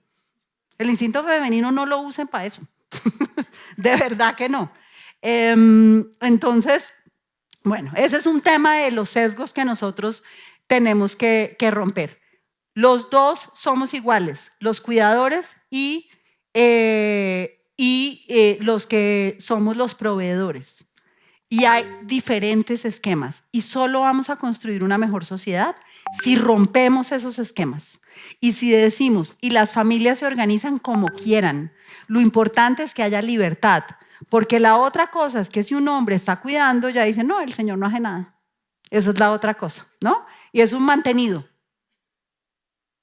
S2: El instinto femenino no lo usen para eso. De verdad que no. Entonces, bueno, ese es un tema de los sesgos que nosotros tenemos que romper. Los dos somos iguales, los cuidadores y los que somos los proveedores. Y hay diferentes esquemas y solo vamos a construir una mejor sociedad si rompemos esos esquemas y si decimos, y las familias se organizan como quieran. Lo importante es que haya libertad, porque la otra cosa es que si un hombre está cuidando, ya dice, no, el señor no hace nada. Esa es la otra cosa, ¿no? Y es un mantenido.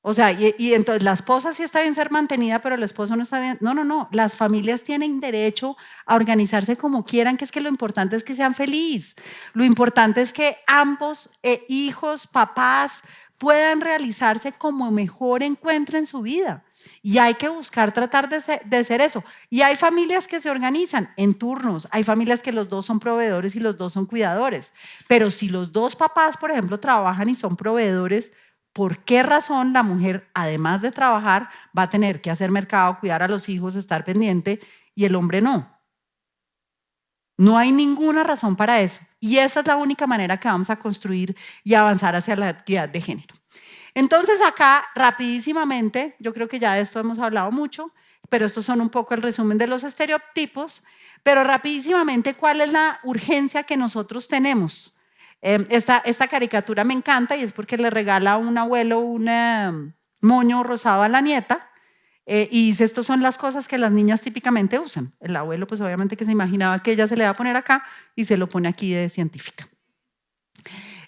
S2: O sea, y entonces la esposa sí está bien ser mantenida, pero el esposo no está bien. No. Las familias tienen derecho a organizarse como quieran, que es que lo importante es que sean felices. Lo importante es que ambos hijos, papás, puedan realizarse como mejor encuentren su vida. Y hay que buscar tratar de ser eso. Y hay familias que se organizan en turnos. Hay familias que los dos son proveedores y los dos son cuidadores. Pero si los dos papás, por ejemplo, trabajan y son proveedores, ¿por qué razón la mujer, además de trabajar, va a tener que hacer mercado, cuidar a los hijos, estar pendiente y el hombre no? No hay ninguna razón para eso. Y esa es la única manera que vamos a construir y avanzar hacia la equidad de género. Entonces acá, rapidísimamente, yo creo que ya de esto hemos hablado mucho, pero estos son un poco el resumen de los estereotipos, pero rapidísimamente, ¿cuál es la urgencia que nosotros tenemos? Esta caricatura me encanta y es porque le regala a un abuelo un moño rosado a la nieta y dice, estas son las cosas que las niñas típicamente usan. El abuelo pues obviamente que se imaginaba que ella se le iba a poner acá y se lo pone aquí de científica.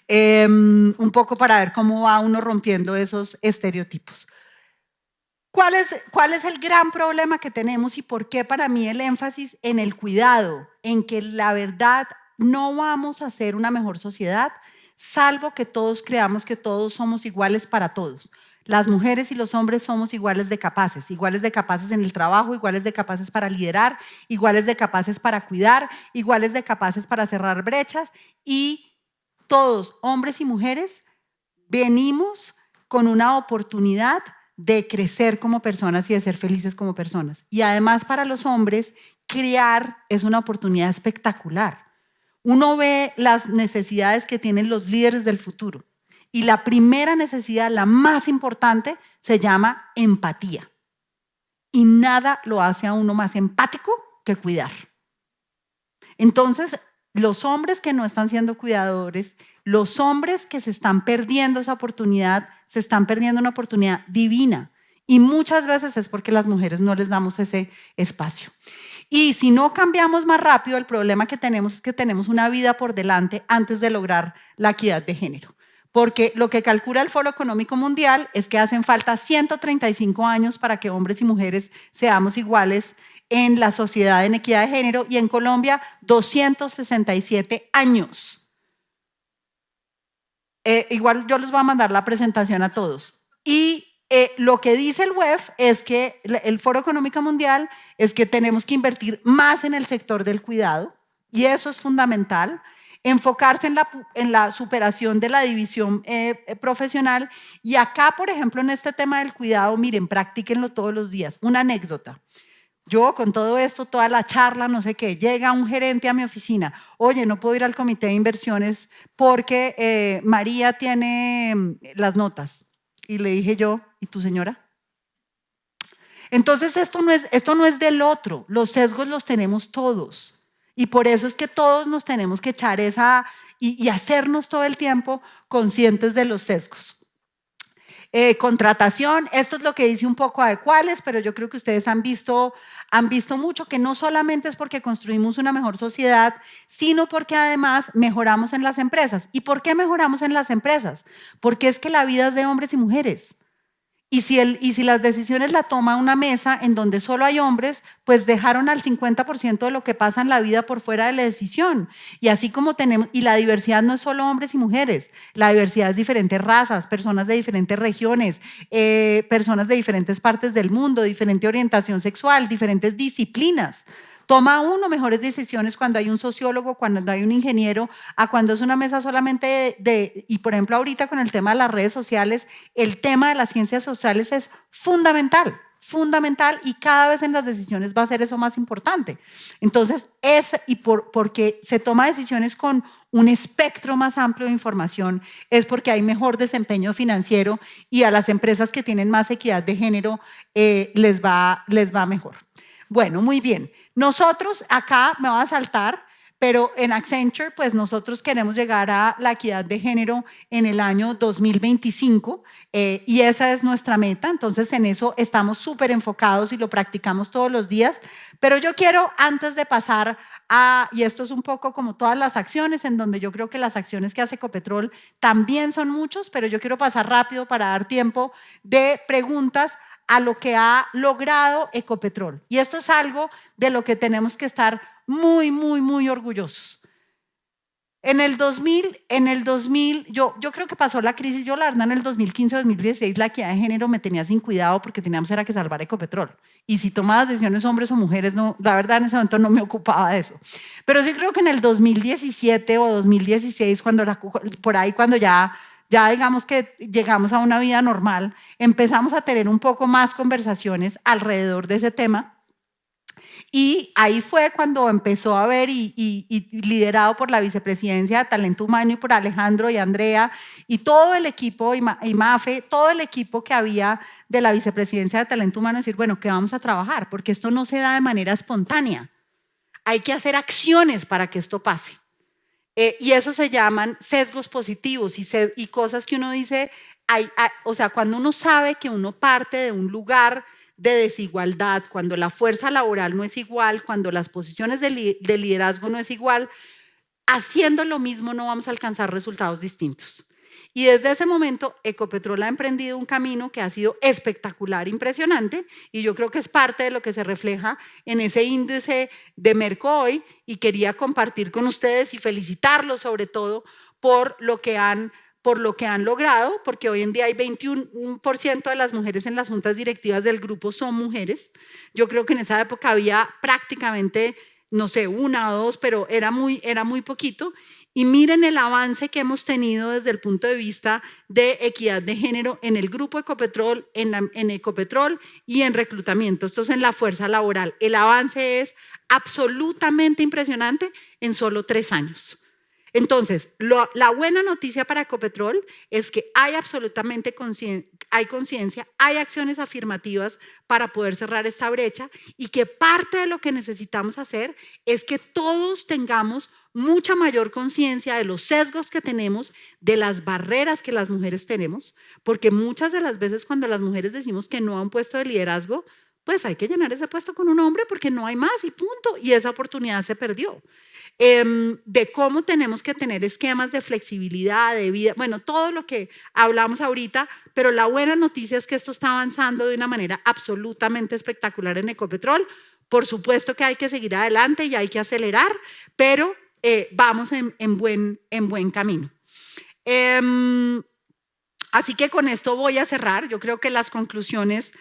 S2: Un poco para ver cómo va uno rompiendo esos estereotipos. ¿Cuál es el gran problema que tenemos y por qué para mí el énfasis en el cuidado, en que la verdad no vamos a ser una mejor sociedad, salvo que todos creamos que todos somos iguales para todos? Las mujeres y los hombres somos iguales de capaces en el trabajo, iguales de capaces para liderar, iguales de capaces para cuidar, iguales de capaces para cerrar brechas y todos, hombres y mujeres, venimos con una oportunidad de crecer como personas y de ser felices como personas. Y además para los hombres, criar es una oportunidad espectacular. Uno ve las necesidades que tienen los líderes del futuro y la primera necesidad, la más importante, se llama empatía. Y nada lo hace a uno más empático que cuidar. Entonces, los hombres que no están siendo cuidadores, los hombres que se están perdiendo esa oportunidad, se están perdiendo una oportunidad divina. Y muchas veces es porque las mujeres no les damos ese espacio. Y si no cambiamos más rápido, el problema que tenemos es que tenemos una vida por delante antes de lograr la equidad de género. Porque lo que calcula el Foro Económico Mundial es que hacen falta 135 años para que hombres y mujeres seamos iguales en la sociedad en equidad de género y en Colombia 267 años. Igual yo les voy a mandar la presentación a todos. Y lo que dice el WEF es que el Foro Económico Mundial es que tenemos que invertir más en el sector del cuidado y eso es fundamental. Enfocarse en la superación de la división profesional y acá, por ejemplo, en este tema del cuidado, miren, practíquenlo todos los días. Una anécdota. Yo con todo esto, toda la charla, no sé qué, llega un gerente a mi oficina, oye, no puedo ir al comité de inversiones porque María tiene las notas. Y le dije yo, ¿y tu señora? Entonces esto no es del otro, los sesgos los tenemos todos. Y por eso es que todos nos tenemos que echar y hacernos todo el tiempo conscientes de los sesgos. Contratación, esto es lo que dice un poco de cuáles, pero yo creo que ustedes han visto mucho que no solamente es porque construimos una mejor sociedad, sino porque además mejoramos en las empresas. ¿Y por qué mejoramos en las empresas? Porque es que la vida es de hombres y mujeres. Y si las decisiones la toma una mesa en donde solo hay hombres, pues dejaron al 50% de lo que pasa en la vida por fuera de la decisión. Y así como y la diversidad no es solo hombres y mujeres, la diversidad es diferentes razas, personas de diferentes regiones, personas de diferentes partes del mundo, diferente orientación sexual, diferentes disciplinas. Toma uno mejores decisiones cuando hay un sociólogo, cuando hay un ingeniero, a cuando es una mesa solamente y por ejemplo ahorita con el tema de las redes sociales, el tema de las ciencias sociales es fundamental y cada vez en las decisiones va a ser eso más importante. Entonces, porque se toma decisiones con un espectro más amplio de información, es porque hay mejor desempeño financiero y a las empresas que tienen más equidad de género les va mejor. Bueno, muy bien. Nosotros acá, me voy a saltar, pero en Accenture, pues nosotros queremos llegar a la equidad de género en el año 2025 y esa es nuestra meta. Entonces, en eso estamos súper enfocados y lo practicamos todos los días. Pero yo quiero, antes de pasar y esto es un poco como todas las acciones, en donde yo creo que las acciones que hace Ecopetrol también son muchos, pero yo quiero pasar rápido para dar tiempo de preguntas a lo que ha logrado Ecopetrol. Y esto es algo de lo que tenemos que estar muy, muy, muy orgullosos. En el 2000, yo creo que pasó la crisis, yo la verdad en el 2015, 2016 la equidad de género me tenía sin cuidado porque teníamos que salvar Ecopetrol. Y si tomabas decisiones hombres o mujeres, no, la verdad en ese momento no me ocupaba de eso. Pero sí creo que en el 2017 o 2016, por ahí cuando ya digamos que llegamos a una vida normal, empezamos a tener un poco más conversaciones alrededor de ese tema Y ahí fue cuando empezó a haber, y liderado por la vicepresidencia de Talento Humano y por Alejandro y Andrea y todo el equipo, y Mafe, todo el equipo que había de la vicepresidencia de Talento Humano, decir, bueno, ¿qué vamos a trabajar? Porque esto no se da de manera espontánea. Hay que hacer acciones para que esto pase. Y eso se llaman sesgos positivos y cosas que uno dice, o sea, cuando uno sabe que uno parte de un lugar de desigualdad, cuando la fuerza laboral no es igual, cuando las posiciones de liderazgo no es igual, haciendo lo mismo no vamos a alcanzar resultados distintos. Y desde ese momento, Ecopetrol ha emprendido un camino que ha sido espectacular, impresionante, y yo creo que es parte de lo que se refleja en ese índice de Merco hoy, y quería compartir con ustedes y felicitarlos sobre todo por lo que han logrado, porque hoy en día hay 21% de las mujeres en las juntas directivas del grupo son mujeres. Yo creo que en esa época había prácticamente, no sé, 1 o 2, pero era muy poquito. Y miren el avance que hemos tenido desde el punto de vista de equidad de género en el grupo Ecopetrol, en Ecopetrol y en reclutamiento. Esto es en la fuerza laboral. El avance es absolutamente impresionante en solo 3 años. Entonces, la buena noticia para Ecopetrol es que hay absolutamente conciencia, hay acciones afirmativas para poder cerrar esta brecha, y que parte de lo que necesitamos hacer es que todos tengamos mucha mayor conciencia de los sesgos que tenemos, de las barreras que las mujeres tenemos, porque muchas de las veces cuando las mujeres decimos que no a un puesto de liderazgo, pues hay que llenar ese puesto con un hombre porque no hay más y punto, y esa oportunidad se perdió. De cómo tenemos que tener esquemas de flexibilidad, de vida, bueno, todo lo que hablamos ahorita, pero la buena noticia es que esto está avanzando de una manera absolutamente espectacular en Ecopetrol. Por supuesto que hay que seguir adelante y hay que acelerar, pero vamos en buen camino. Así que con esto voy a cerrar. Yo creo que las conclusiones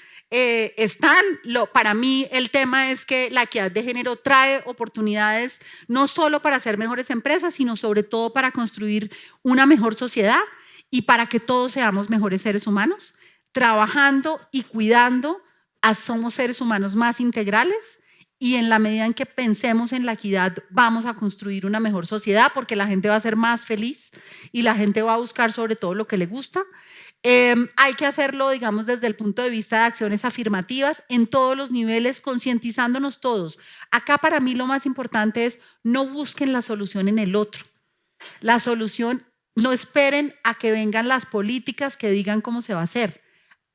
S2: para mí el tema es que la equidad de género trae oportunidades no solo para ser mejores empresas, sino sobre todo para construir una mejor sociedad y para que todos seamos mejores seres humanos, trabajando y cuidando somos seres humanos más integrales, y en la medida en que pensemos en la equidad vamos a construir una mejor sociedad, porque la gente va a ser más feliz y la gente va a buscar sobre todo lo que le gusta. Hay que hacerlo, digamos, desde el punto de vista de acciones afirmativas en todos los niveles, concientizándonos todos. Acá para mí lo más importante es no busquen la solución en el otro. La solución, no esperen a que vengan las políticas que digan cómo se va a hacer.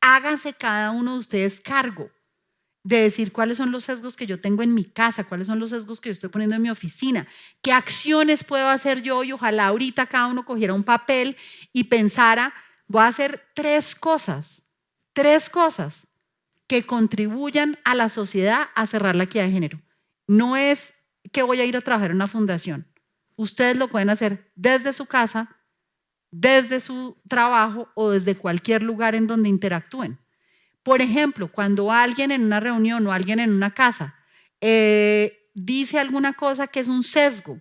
S2: Háganse cada uno de ustedes cargo de decir cuáles son los sesgos que yo tengo en mi casa, cuáles son los sesgos que yo estoy poniendo en mi oficina, qué acciones puedo hacer yo, y ojalá ahorita cada uno cogiera un papel y pensara, voy a hacer 3 cosas que contribuyan a la sociedad a cerrar la equidad de género. No es que voy a ir a trabajar en una fundación. Ustedes lo pueden hacer desde su casa, desde su trabajo o desde cualquier lugar en donde interactúen. Por ejemplo, cuando alguien en una reunión o alguien en una casa dice alguna cosa que es un sesgo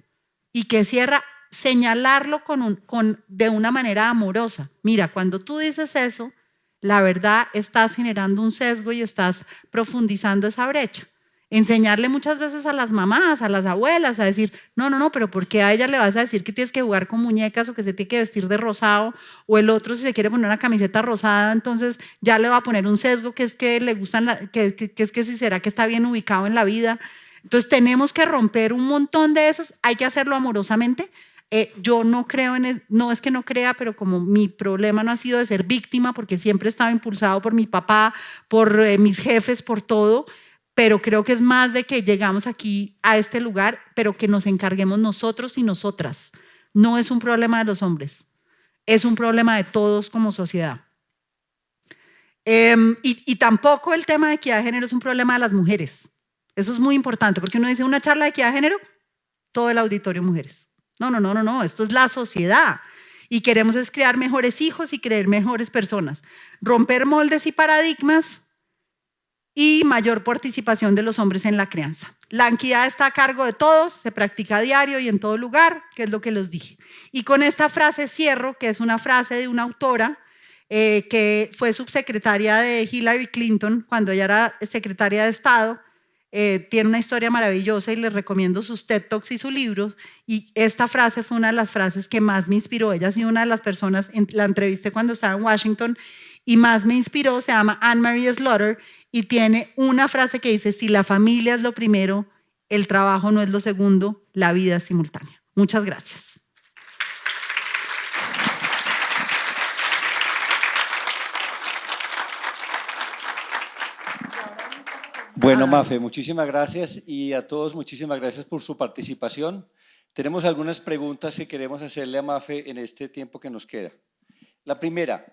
S2: y que cierra, señalarlo de una manera amorosa. Mira, cuando tú dices eso, la verdad estás generando un sesgo y estás profundizando esa brecha. Enseñarle muchas veces a las mamás, a las abuelas, a decir, no, pero ¿por qué a ella le vas a decir que tienes que jugar con muñecas o que se tiene que vestir de rosado? O el otro, si se quiere poner una camiseta rosada, entonces ya le va a poner un sesgo que es que le gustan, que es que si será que está bien ubicado en la vida. Entonces tenemos que romper un montón de esos, hay que hacerlo amorosamente. Yo no creo no es que no crea, pero como mi problema no ha sido de ser víctima, porque siempre estaba impulsado por mi papá, por mis jefes, por todo, pero creo que es más de que llegamos aquí a este lugar, pero que nos encarguemos nosotros y nosotras. No es un problema de los hombres, es un problema de todos como sociedad. Y tampoco el tema de equidad de género es un problema de las mujeres. Eso es muy importante, porque uno dice una charla de equidad de género, todo el auditorio mujeres. No, esto es la sociedad. Y queremos es crear mejores hijos y crear mejores personas. Romper moldes y paradigmas y mayor participación de los hombres en la crianza. La equidad está a cargo de todos, se practica a diario y en todo lugar, que es lo que les dije. Y con esta frase cierro, que es una frase de una autora que fue subsecretaria de Hillary Clinton cuando ella era secretaria de Estado. tiene una historia maravillosa y les recomiendo sus TED Talks y su libro. Y esta frase fue una de las frases que más me inspiró. Ella ha sido una de las personas, la entrevisté cuando estaba en Washington y más me inspiró. Se llama Anne-Marie Slaughter y tiene una frase que dice: si la familia es lo primero, el trabajo no es lo segundo, la vida es simultánea. Muchas gracias.
S1: Bueno, Mafe, muchísimas gracias y a todos muchísimas gracias por su participación. Tenemos algunas preguntas que queremos hacerle a Mafe en este tiempo que nos queda. La primera,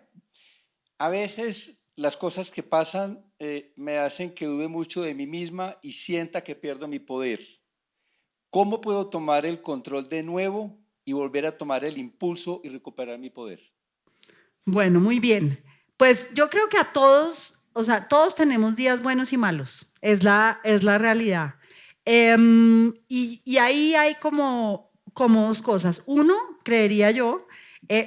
S1: a veces las cosas que pasan me hacen que dude mucho de mí misma y sienta que pierdo mi poder. ¿Cómo puedo tomar el control de nuevo y volver a tomar el impulso y recuperar mi poder?
S2: Bueno, muy bien. Pues yo creo que a todos, o sea, todos tenemos días buenos y malos, es la realidad. Y ahí hay como dos cosas. Uno, creería yo,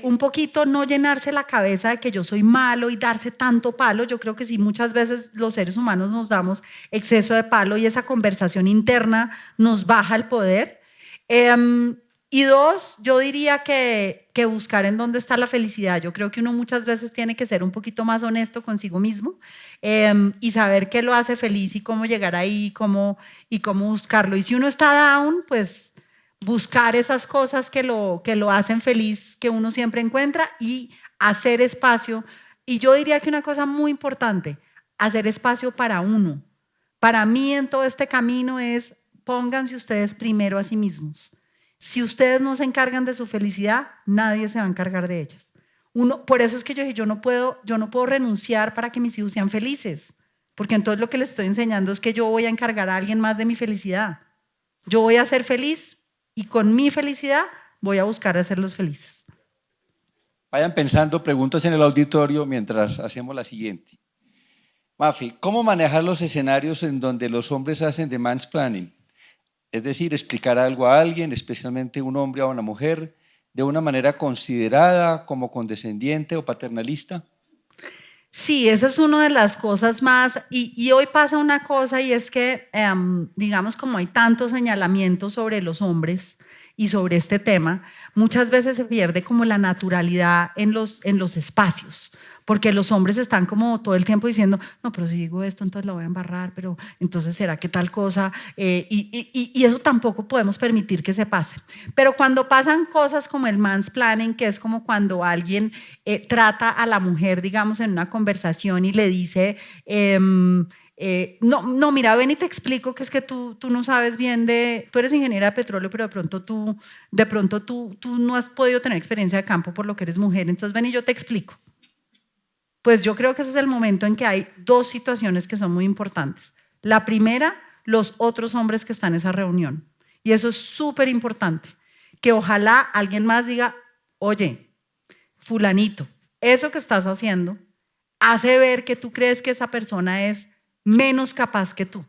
S2: un poquito no llenarse la cabeza de que yo soy malo y darse tanto palo. Yo creo que sí, muchas veces los seres humanos nos damos exceso de palo y esa conversación interna nos baja el poder. Y dos, yo diría que buscar en dónde está la felicidad. Yo creo que uno muchas veces tiene que ser un poquito más honesto consigo mismo y saber qué lo hace feliz y cómo llegar ahí y cómo buscarlo. Y si uno está down, pues buscar esas cosas que lo hacen feliz, que uno siempre encuentra, y hacer espacio. Y yo diría que una cosa muy importante, hacer espacio para uno. Para mí en todo este camino es: pónganse ustedes primero a sí mismos. Si ustedes no se encargan de su felicidad, nadie se va a encargar de ellas. Por eso es que yo dije, yo no puedo renunciar para que mis hijos sean felices, porque entonces lo que les estoy enseñando es que yo voy a encargar a alguien más de mi felicidad. Yo voy a ser feliz y con mi felicidad voy a buscar hacerlos felices.
S1: Vayan pensando preguntas en el auditorio mientras hacemos la siguiente. Mafi, ¿cómo manejar los escenarios en donde los hombres hacen de mansplaining? Es decir, explicar algo a alguien, especialmente un hombre o una mujer, de una manera considerada, como condescendiente o paternalista.
S2: Sí, esa es una de las cosas más, y hoy pasa una cosa, y es que, digamos, como hay tantos señalamientos sobre los hombres y sobre este tema, muchas veces se pierde como la naturalidad en los espacios, porque los hombres están como todo el tiempo diciendo, no, pero si digo esto, entonces la voy a embarrar, pero entonces será que tal cosa, y eso tampoco podemos permitir que se pase. Pero cuando pasan cosas como el mansplaining, que es como cuando alguien trata a la mujer, digamos, en una conversación y le dice, no, mira, ven y te explico que es que tú no sabes bien tú eres ingeniera de petróleo, pero de pronto tú no has podido tener experiencia de campo por lo que eres mujer, entonces ven y yo te explico. Pues yo creo que ese es el momento en que hay dos situaciones que son muy importantes. La primera, los otros hombres que están en esa reunión. Y eso es súper importante. Que ojalá alguien más diga, oye, fulanito, eso que estás haciendo hace ver que tú crees que esa persona es menos capaz que tú.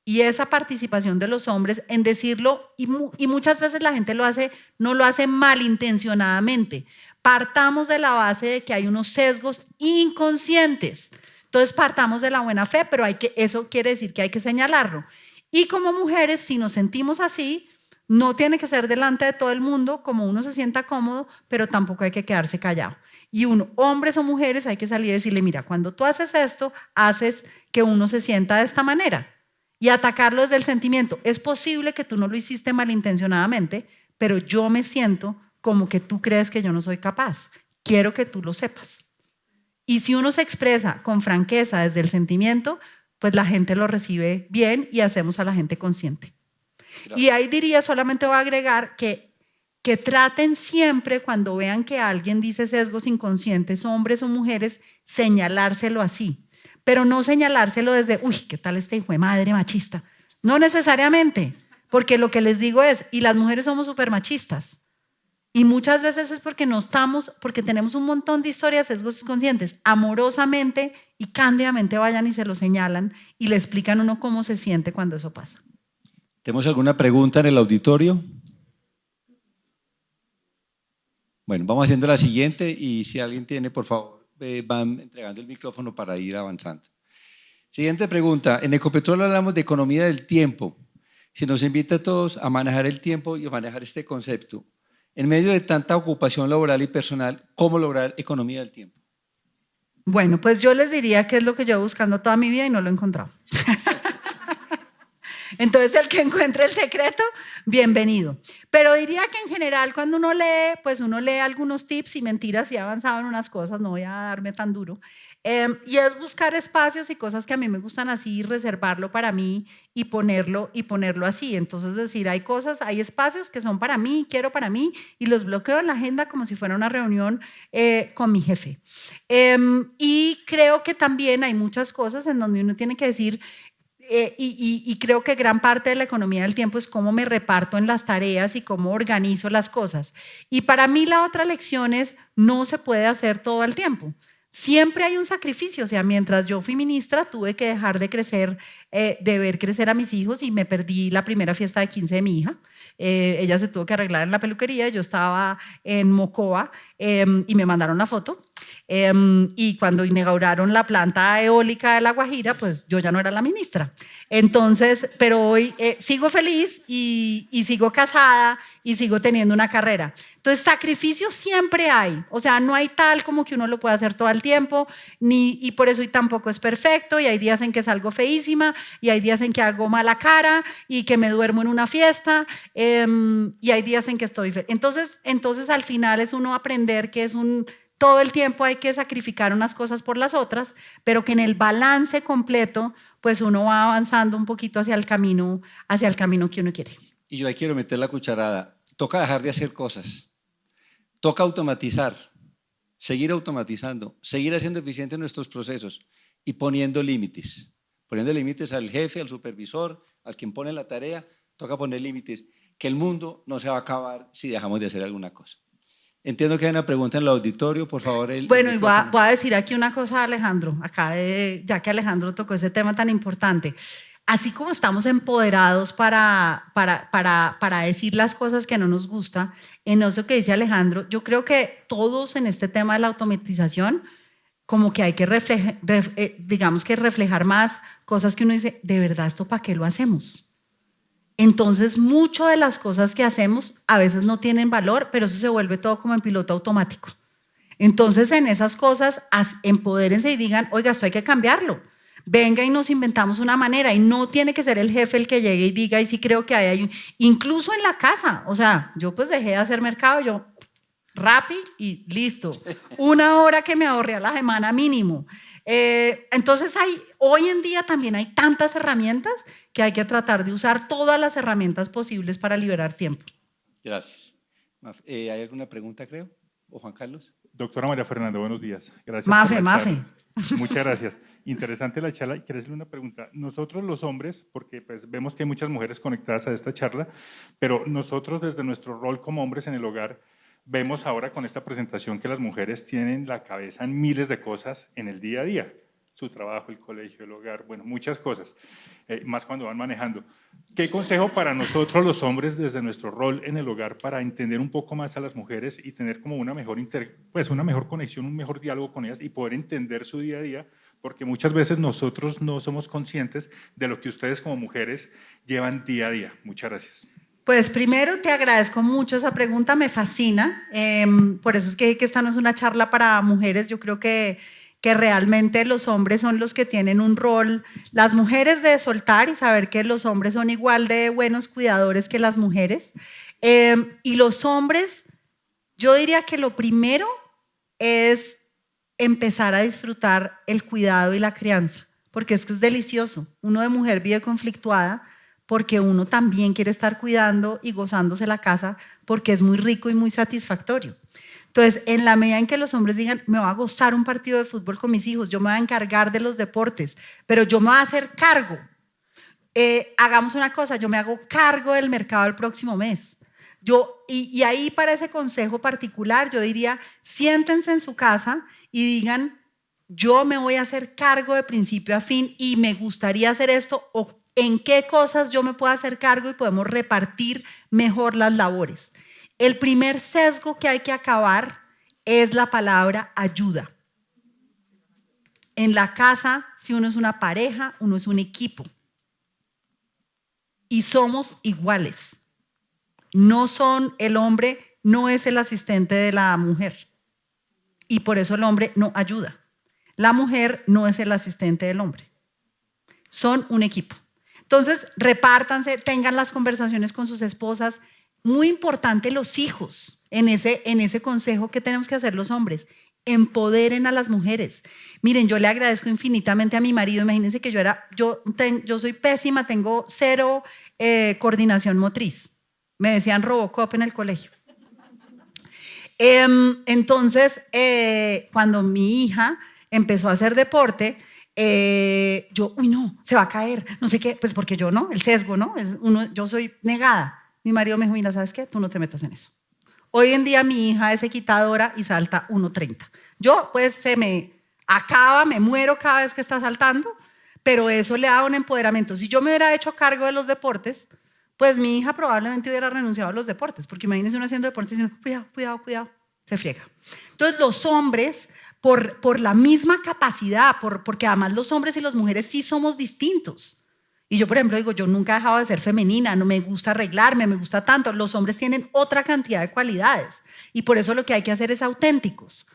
S2: Y esa participación de los hombres en decirlo, y muchas veces la gente no lo hace malintencionadamente. Partamos de la base de que hay unos sesgos inconscientes. Entonces partamos de la buena fe, pero eso quiere decir que hay que señalarlo. Y como mujeres, si nos sentimos así, no tiene que ser delante de todo el mundo, como uno se sienta cómodo, pero tampoco hay que quedarse callado. Y hombres o mujeres, hay que salir y decirle, mira, cuando tú haces esto, haces que uno se sienta de esta manera. Y atacarlo desde el sentimiento. Es posible que tú no lo hiciste malintencionadamente, pero yo me siento como que tú crees que yo no soy capaz. Quiero que tú lo sepas. Y si uno se expresa con franqueza desde el sentimiento, pues la gente lo recibe bien y hacemos a la gente consciente. Gracias. Y ahí diría, solamente voy a agregar que traten siempre, cuando vean que alguien dice sesgos inconscientes, hombres o mujeres, señalárselo así. Pero no señalárselo desde, uy, ¿qué tal este hijo de madre machista? No necesariamente, porque lo que les digo es, y las mujeres somos súper machistas, y muchas veces es porque tenemos un montón de historias, sesgos inconscientes, amorosamente y cándidamente vayan y se lo señalan y le explican a uno cómo se siente cuando eso pasa.
S1: ¿Tenemos alguna pregunta en el auditorio? Bueno, vamos haciendo la siguiente y si alguien tiene, por favor, van entregando el micrófono para ir avanzando. Siguiente pregunta. En Ecopetrol hablamos de economía del tiempo. Si nos invita a todos a manejar el tiempo y a manejar este concepto, en medio de tanta ocupación laboral y personal, ¿cómo lograr economía del tiempo?
S2: Bueno, pues yo les diría que es lo que llevo buscando toda mi vida y no lo he encontrado. Entonces, el que encuentre el secreto, bienvenido. Pero diría que en general cuando uno lee, pues uno lee algunos tips y mentiras y he avanzado en unas cosas, no voy a darme tan duro. Y es buscar espacios y cosas que a mí me gustan así, reservarlo para mí y ponerlo así. Entonces, decir, hay cosas, hay espacios que son para mí, quiero para mí, y los bloqueo en la agenda como si fuera una reunión con mi jefe. Y creo que también hay muchas cosas en donde uno tiene que decir, y creo que gran parte de la economía del tiempo es cómo me reparto en las tareas y cómo organizo las cosas. Y para mí la otra lección es, no se puede hacer todo el tiempo. Siempre hay un sacrificio, o sea, mientras yo fui ministra tuve que dejar de crecer, de ver crecer a mis hijos y me perdí la primera fiesta de 15 de mi hija. Ella se tuvo que arreglar en la peluquería, yo estaba en Mocoa y me mandaron la foto. Y cuando inauguraron la planta eólica de La Guajira, pues yo ya no era la ministra. Entonces, pero hoy sigo feliz y sigo casada y sigo teniendo una carrera. Entonces, sacrificios siempre hay. O sea, no hay tal como que uno lo pueda hacer todo el tiempo, y por eso y tampoco es perfecto, y hay días en que salgo feísima, y hay días en que hago mala cara, y que me duermo en una fiesta, y hay días en que estoy feliz. Entonces, al final es uno aprender que todo el tiempo hay que sacrificar unas cosas por las otras, pero que en el balance completo, pues uno va avanzando un poquito hacia el camino que uno quiere.
S1: Y yo ahí quiero meter la cucharada. Toca dejar de hacer cosas. Toca automatizar, seguir automatizando, seguir haciendo eficientes nuestros procesos y poniendo límites. Poniendo límites al jefe, al supervisor, al quien pone la tarea. Toca poner límites, que el mundo no se va a acabar si dejamos de hacer alguna cosa. Entiendo que hay una pregunta en el auditorio, por favor.
S2: Bueno, y voy a decir aquí una cosa a Alejandro, ya que Alejandro tocó ese tema tan importante. Así como estamos empoderados para decir las cosas que no nos gusta, en eso que dice Alejandro, yo creo que todos en este tema de la automatización, como que hay que reflejar más cosas que uno dice, de verdad, ¿esto para qué lo hacemos? Entonces, mucho de las cosas que hacemos a veces no tienen valor, pero eso se vuelve todo como en piloto automático. Entonces, en esas cosas, empodérense y digan, oiga, esto hay que cambiarlo. Venga y nos inventamos una manera, y no tiene que ser el jefe el que llegue y diga, y sí creo que hay incluso en la casa. O sea, yo pues dejé de hacer mercado, yo Rappi y listo. 1 hora que me ahorré a la semana mínimo. Entonces hoy en día también hay tantas herramientas que hay que tratar de usar todas las herramientas posibles para liberar tiempo.
S1: Gracias. ¿Hay alguna pregunta, creo? ¿O Juan Carlos?
S3: Doctora María Fernanda, buenos días. Gracias
S2: Mafe.
S3: Muchas gracias. Interesante la charla. Quiero hacerle una pregunta. Nosotros los hombres, porque pues vemos que hay muchas mujeres conectadas a esta charla, pero nosotros desde nuestro rol como hombres en el hogar, vemos ahora con esta presentación que las mujeres tienen la cabeza en miles de cosas en el día a día. Su trabajo, el colegio, el hogar, bueno, muchas cosas, más cuando van manejando. ¿Qué consejo para nosotros los hombres desde nuestro rol en el hogar para entender un poco más a las mujeres y tener como una mejor conexión, un mejor diálogo con ellas y poder entender su día a día? Porque muchas veces nosotros no somos conscientes de lo que ustedes como mujeres llevan día a día. Muchas gracias.
S2: Pues primero te agradezco mucho esa pregunta, me fascina. Por eso es que esta no es una charla para mujeres. Yo creo que realmente los hombres son los que tienen un rol, las mujeres, de soltar y saber que los hombres son igual de buenos cuidadores que las mujeres. Y los hombres, yo diría que lo primero es empezar a disfrutar el cuidado y la crianza, porque es que es delicioso. Uno de mujer vive conflictuada porque uno también quiere estar cuidando y gozándose la casa, porque es muy rico y muy satisfactorio. Entonces, en la medida en que los hombres digan, me voy a gozar un partido de fútbol con mis hijos, yo me voy a encargar de los deportes, pero yo me voy a hacer cargo. Hagamos una cosa, yo me hago cargo del mercado el próximo mes. Y ahí, para ese consejo particular, yo diría, siéntense en su casa y digan, yo me voy a hacer cargo de principio a fin y me gustaría hacer esto, o en qué cosas yo me puedo hacer cargo y podemos repartir mejor las labores. El primer sesgo que hay que acabar es la palabra ayuda. En la casa, si uno es una pareja, uno es un equipo. Y somos iguales. El hombre no es el asistente de la mujer. Y por eso el hombre no ayuda. La mujer no es el asistente del hombre. Son un equipo. Entonces, repártanse, tengan las conversaciones con sus esposas. Muy importante los hijos en ese consejo que tenemos que hacer los hombres. Empoderen a las mujeres. Miren, yo le agradezco infinitamente a mi marido. Imagínense que yo soy pésima, tengo cero coordinación motriz. Me decían Robocop en el colegio. Entonces, cuando mi hija empezó a hacer deporte, uy, no, se va a caer, no sé qué, pues porque yo no, el sesgo, ¿no? Yo soy negada. Mi marido me dijo, mira, ¿sabes qué? Tú no te metas en eso. Hoy en día mi hija es equitadora y salta 1.30. Yo, pues, se me acaba, me muero cada vez que está saltando, pero eso le da un empoderamiento. Si yo me hubiera hecho cargo de los deportes, pues mi hija probablemente hubiera renunciado a los deportes, porque imagínense uno haciendo deportes y diciendo, cuidado, se friega. Entonces los hombres, por la misma capacidad, porque además los hombres y las mujeres sí somos distintos. Y yo, por ejemplo, digo, yo nunca he dejado de ser femenina, no me gusta arreglarme, me gusta tanto. Los hombres tienen otra cantidad de cualidades y por eso lo que hay que hacer es auténticos.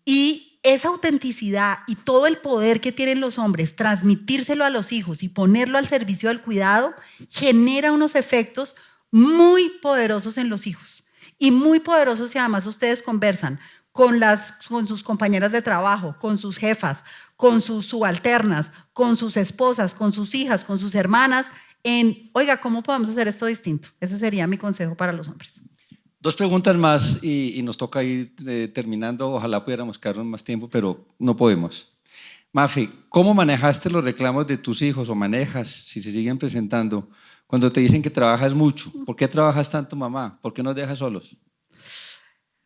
S2: Y esa autenticidad y todo el poder que tienen los hombres, transmitírselo a los hijos y ponerlo al servicio del cuidado, genera unos efectos muy poderosos en los hijos. Y muy poderosos si además ustedes conversan con sus compañeras de trabajo, con sus jefas, con sus subalternas, con sus esposas, con sus hijas, con sus hermanas, oiga, ¿cómo podemos hacer esto distinto? Ese sería mi consejo para los hombres.
S1: 2 preguntas más y nos toca ir terminando. Ojalá pudiéramos quedarnos más tiempo, pero no podemos. Mafi, ¿cómo manejaste los reclamos de tus hijos o manejas, si se siguen presentando, cuando te dicen que trabajas mucho? ¿Por qué trabajas tanto, mamá? ¿Por qué nos dejas solos?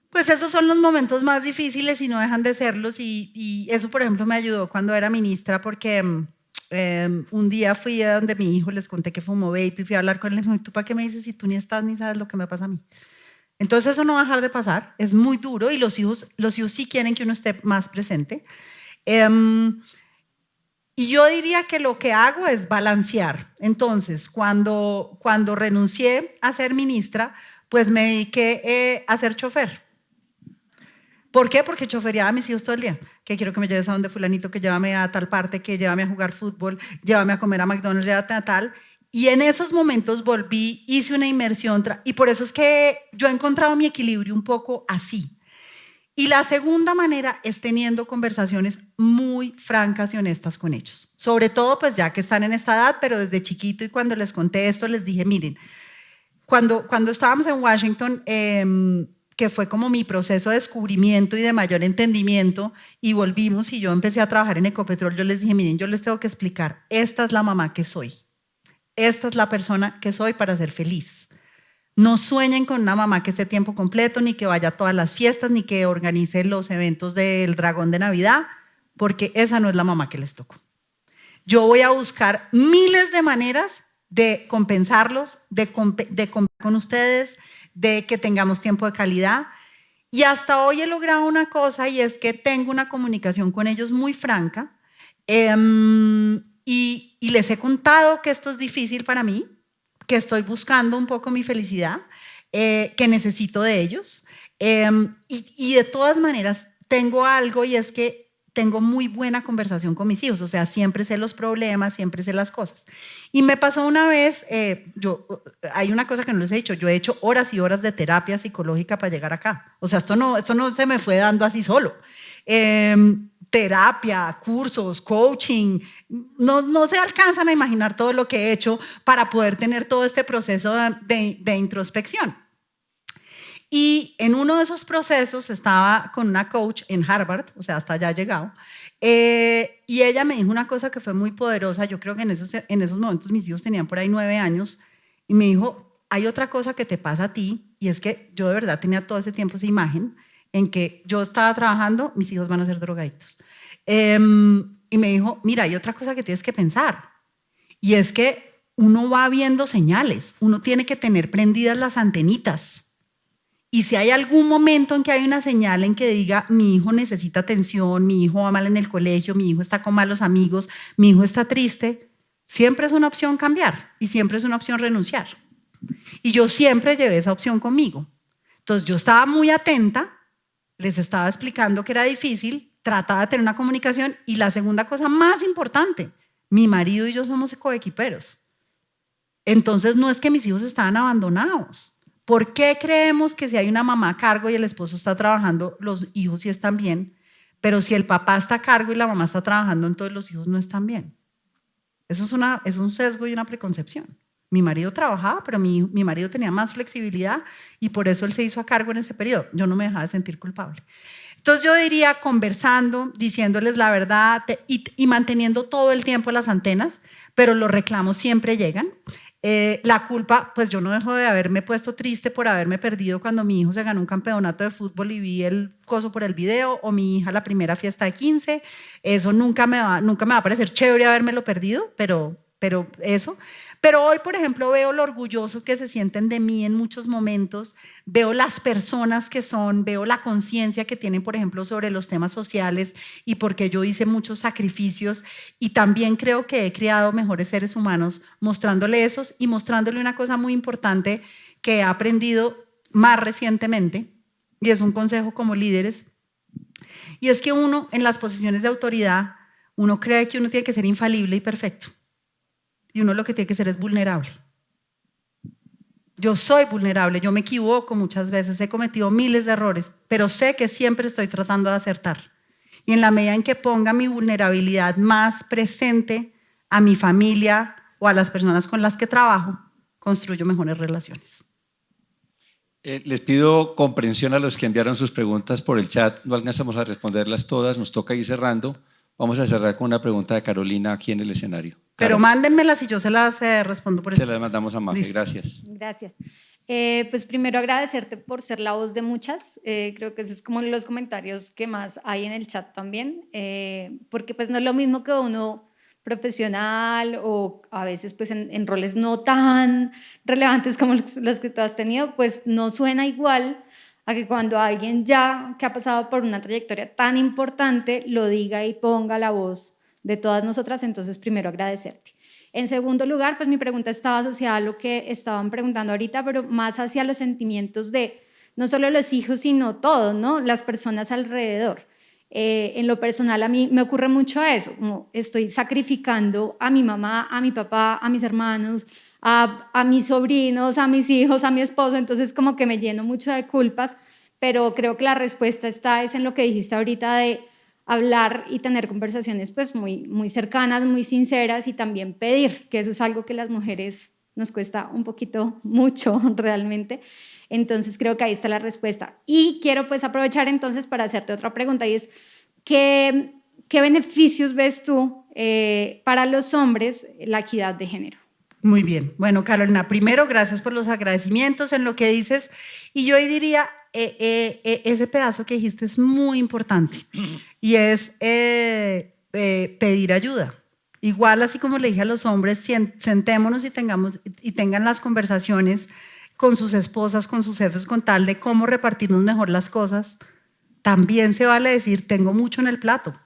S2: Pues esos son los momentos más difíciles y no dejan de serlos y eso, por ejemplo, me ayudó cuando era ministra porque un día fui a donde mi hijo, les conté que fumó vape y fui a hablar con él y me dijo, ¿tú para qué me dices si tú ni estás ni sabes lo que me pasa a mí? Entonces eso no va a dejar de pasar, es muy duro y los hijos sí quieren que uno esté más presente. Y yo diría que lo que hago es balancear. Entonces, cuando renuncié a ser ministra, pues me dediqué a ser chofer. ¿Por qué? Porque chofereaba a mis hijos todo el día. Que quiero que me lleves a donde fulanito, que llévame a tal parte, que llévame a jugar fútbol, llévame a comer a McDonald's, llévame a tal. Y en esos momentos volví, hice una inmersión. Y por eso es que yo he encontrado mi equilibrio un poco así. Y la segunda manera es teniendo conversaciones muy francas y honestas con ellos. Sobre todo, pues ya que están en esta edad, pero desde chiquito y cuando les conté esto, les dije, miren, cuando estábamos en Washington, que fue como mi proceso de descubrimiento y de mayor entendimiento, y volvimos y yo empecé a trabajar en Ecopetrol, yo les dije, miren, yo les tengo que explicar, esta es la mamá que soy, esta es la persona que soy para ser feliz. No sueñen con una mamá que esté tiempo completo, ni que vaya a todas las fiestas, ni que organice los eventos del dragón de Navidad, porque esa no es la mamá que les tocó. Yo voy a buscar miles de maneras de compensarlos, de compartir con ustedes, de que tengamos tiempo de calidad. Y hasta hoy he logrado una cosa y es que tengo una comunicación con ellos muy franca y les he contado que esto es difícil para mí, que estoy buscando un poco mi felicidad, que necesito de ellos. Y de todas maneras tengo algo y es que tengo muy buena conversación con mis hijos, o sea, siempre sé los problemas, siempre sé las cosas. Y me pasó una vez, hay una cosa que no les he dicho, yo he hecho horas y horas de terapia psicológica para llegar acá. O sea, esto no se me fue dando así solo. Terapia, cursos, coaching, no se alcanzan a imaginar todo lo que he hecho para poder tener todo este proceso de introspección. Y en uno de esos procesos estaba con una coach en Harvard, o sea, hasta allá he llegado, y ella me dijo una cosa que fue muy poderosa. Yo creo que en esos momentos mis hijos tenían por ahí 9 años, y me dijo, hay otra cosa que te pasa a ti, y es que yo de verdad tenía todo ese tiempo esa imagen en que yo estaba trabajando, mis hijos van a ser drogadictos. Y me dijo, mira, hay otra cosa que tienes que pensar, y es que uno va viendo señales, uno tiene que tener prendidas las antenitas. Y si hay algún momento en que hay una señal en que diga, mi hijo necesita atención, mi hijo va mal en el colegio, mi hijo está con malos amigos, mi hijo está triste, siempre es una opción cambiar y siempre es una opción renunciar. Y yo siempre llevé esa opción conmigo. Entonces yo estaba muy atenta, les estaba explicando que era difícil, trataba de tener una comunicación y la segunda cosa más importante, mi marido y yo somos coequiperos. Entonces no es que mis hijos estaban abandonados. ¿Por qué creemos que si hay una mamá a cargo y el esposo está trabajando, los hijos sí están bien? Pero si el papá está a cargo y la mamá está trabajando, entonces los hijos no están bien. Eso es un sesgo y una preconcepción. Mi marido trabajaba, pero mi marido tenía más flexibilidad y por eso él se hizo a cargo en ese periodo. Yo no me dejaba sentir culpable. Entonces yo diría conversando, diciéndoles la verdad y manteniendo todo el tiempo las antenas, pero los reclamos siempre llegan. La culpa, pues yo no dejo de haberme puesto triste por haberme perdido cuando mi hijo se ganó un campeonato de fútbol y vi el coso por el video, o mi hija la primera fiesta de 15. Eso nunca me va a parecer chévere habérmelo perdido, pero eso. Pero hoy, por ejemplo, veo lo orgulloso que se sienten de mí en muchos momentos, veo las personas que son, veo la conciencia que tienen, por ejemplo, sobre los temas sociales y porque yo hice muchos sacrificios y también creo que he creado mejores seres humanos mostrándole esos y mostrándole una cosa muy importante que he aprendido más recientemente y es un consejo como líderes y es que uno en las posiciones de autoridad, uno cree que uno tiene que ser infalible y perfecto. Y uno lo que tiene que ser es vulnerable. Yo soy vulnerable, yo me equivoco muchas veces, he cometido miles de errores, pero sé que siempre estoy tratando de acertar. Y en la medida en que ponga mi vulnerabilidad más presente a mi familia o a las personas con las que trabajo, construyo mejores relaciones.
S1: Les pido comprensión a los que enviaron sus preguntas por el chat, no alcanzamos a responderlas todas, nos toca ir cerrando. Vamos a cerrar con una pregunta de Carolina aquí en el escenario.
S2: Pero mándenmelas y yo se las respondo por
S1: Se las mandamos a Mafe,
S2: Listo.
S1: gracias.
S4: Gracias. Pues primero agradecerte por ser la voz de muchas. Creo que eso es como los comentarios que más hay en el chat también, porque pues no es lo mismo que uno profesional o a veces pues en roles no tan relevantes como los que tú has tenido, pues no suena igual a que cuando alguien ya que ha pasado por una trayectoria tan importante lo diga y ponga la voz de todas nosotras. Entonces primero agradecerte. En segundo lugar, pues mi pregunta estaba asociada a lo que estaban preguntando ahorita, pero más hacia los sentimientos de no solo los hijos, sino todos, ¿no? Las personas alrededor. En lo personal a mí me ocurre mucho eso, como estoy sacrificando a mi mamá, a mi papá, a mis hermanos, a mis sobrinos, a mis hijos, a mi esposo, entonces como que me lleno mucho de culpas, pero creo que la respuesta es en lo que dijiste ahorita de hablar y tener conversaciones pues muy, muy cercanas, muy sinceras y también pedir, que eso es algo que las mujeres nos cuesta un poquito mucho realmente. Entonces creo que ahí está la respuesta. Y quiero pues aprovechar entonces para hacerte otra pregunta y es, ¿qué beneficios ves tú para los hombres la equidad de género?
S2: Muy bien. Bueno, Carolina, primero, gracias por los agradecimientos en lo que dices. Y yo diría, ese pedazo que dijiste es muy importante y es pedir ayuda. Igual, así como le dije a los hombres, sentémonos y tengan las conversaciones con sus esposas, con sus jefes, con tal de cómo repartirnos mejor las cosas. También se vale decir, tengo mucho en el plato.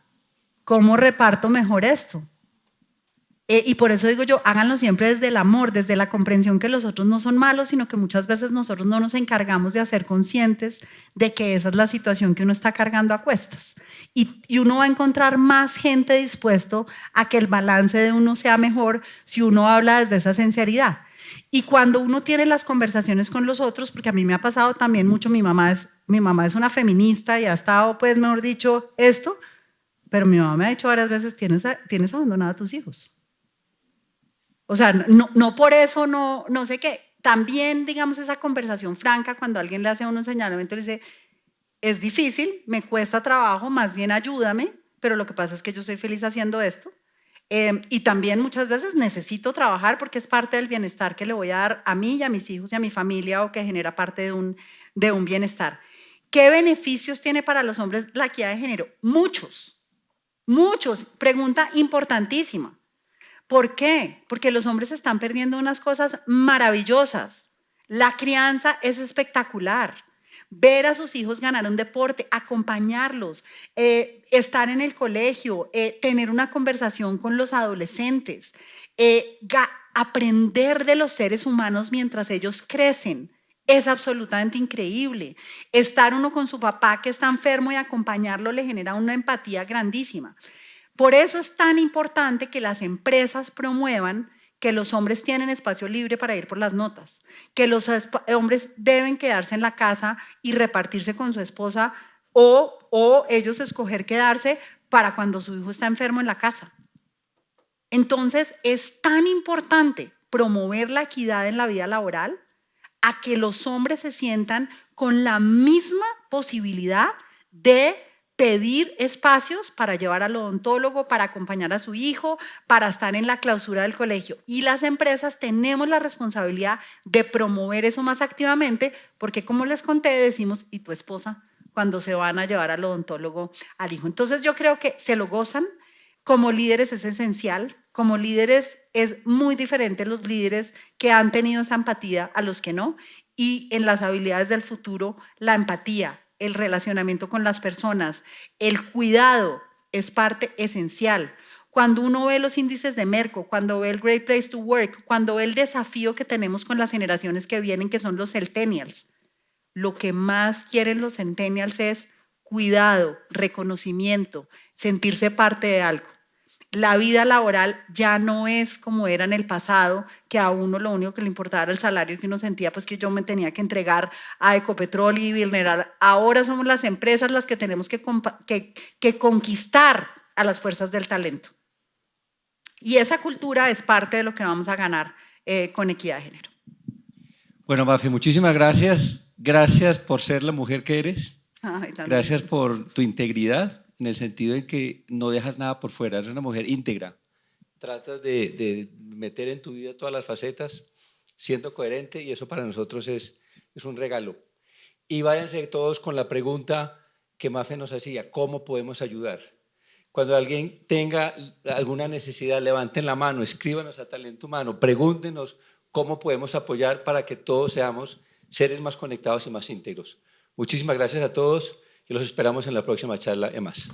S2: ¿Cómo reparto mejor esto? Y por eso digo yo, háganlo siempre desde el amor, desde la comprensión que los otros no son malos, sino que muchas veces nosotros no nos encargamos de hacer conscientes de que esa es la situación que uno está cargando a cuestas. Y uno va a encontrar más gente dispuesto a que el balance de uno sea mejor si uno habla desde esa sinceridad. Y cuando uno tiene las conversaciones con los otros, porque a mí me ha pasado también mucho, mi mamá es una feminista y ha estado, pues, mejor dicho, esto, pero mi mamá me ha dicho varias veces, tienes abandonado a tus hijos. O sea, no por eso, no sé qué. También, digamos, esa conversación franca, cuando alguien le hace a uno un señalamiento, le dice, es difícil, me cuesta trabajo, más bien ayúdame, pero lo que pasa es que yo soy feliz haciendo esto. Y también muchas veces necesito trabajar porque es parte del bienestar que le voy a dar a mí y a mis hijos y a mi familia o que genera parte de un bienestar. ¿Qué beneficios tiene para los hombres la equidad de género? Muchos. Pregunta importantísima. ¿Por qué? Porque los hombres están perdiendo unas cosas maravillosas. La crianza es espectacular. ver a sus hijos ganar un deporte, acompañarlos, estar en el colegio, tener una conversación con los adolescentes, aprender de los seres humanos mientras ellos crecen. Es absolutamente increíble. Estar uno con su papá que está enfermo y acompañarlo le genera una empatía grandísima. Por eso es tan importante que las empresas promuevan que los hombres tienen espacio libre para ir por las notas, que los hombres deben quedarse en la casa y repartirse con su esposa o ellos escoger quedarse para cuando su hijo está enfermo en la casa. Entonces, es tan importante promover la equidad en la vida laboral a que los hombres se sientan con la misma posibilidad de pedir espacios para llevar al odontólogo, para acompañar a su hijo, para estar en la clausura del colegio. Y las empresas tenemos la responsabilidad de promover eso más activamente, porque como les conté, decimos, ¿y tu esposa? Cuando se van a llevar al odontólogo al hijo. Entonces yo creo que se lo gozan. Como líderes es esencial. Como líderes es muy diferente los líderes que han tenido esa empatía a los que no. Y en las habilidades del futuro, la empatía, el relacionamiento con las personas, el cuidado es parte esencial. Cuando uno ve los índices de Merco, cuando ve el Great Place to Work, cuando ve el desafío que tenemos con las generaciones que vienen, que son los centennials, lo que más quieren los centennials es cuidado, reconocimiento, sentirse parte de algo. La vida laboral ya no es como era en el pasado, que a uno lo único que le importaba era el salario, que uno sentía pues que yo me tenía que entregar a Ecopetrol y Mineral. Ahora somos las empresas las que tenemos que conquistar a las fuerzas del talento. Y esa cultura es parte de lo que vamos a ganar con equidad de género.
S1: Bueno, Mafe, muchísimas gracias. Gracias por ser la mujer que eres.
S2: Ay,
S1: Gracias por tu integridad, en el sentido de que no dejas nada por fuera, eres una mujer íntegra. Tratas de meter en tu vida todas las facetas, siendo coherente, y eso para nosotros es un regalo. Y váyanse todos con la pregunta que Mafe nos hacía, ¿cómo podemos ayudar? Cuando alguien tenga alguna necesidad, levanten la mano, escríbanos a Talento Humano, pregúntenos cómo podemos apoyar para que todos seamos seres más conectados y más íntegros. Muchísimas gracias a todos y los esperamos en la próxima charla EMAS.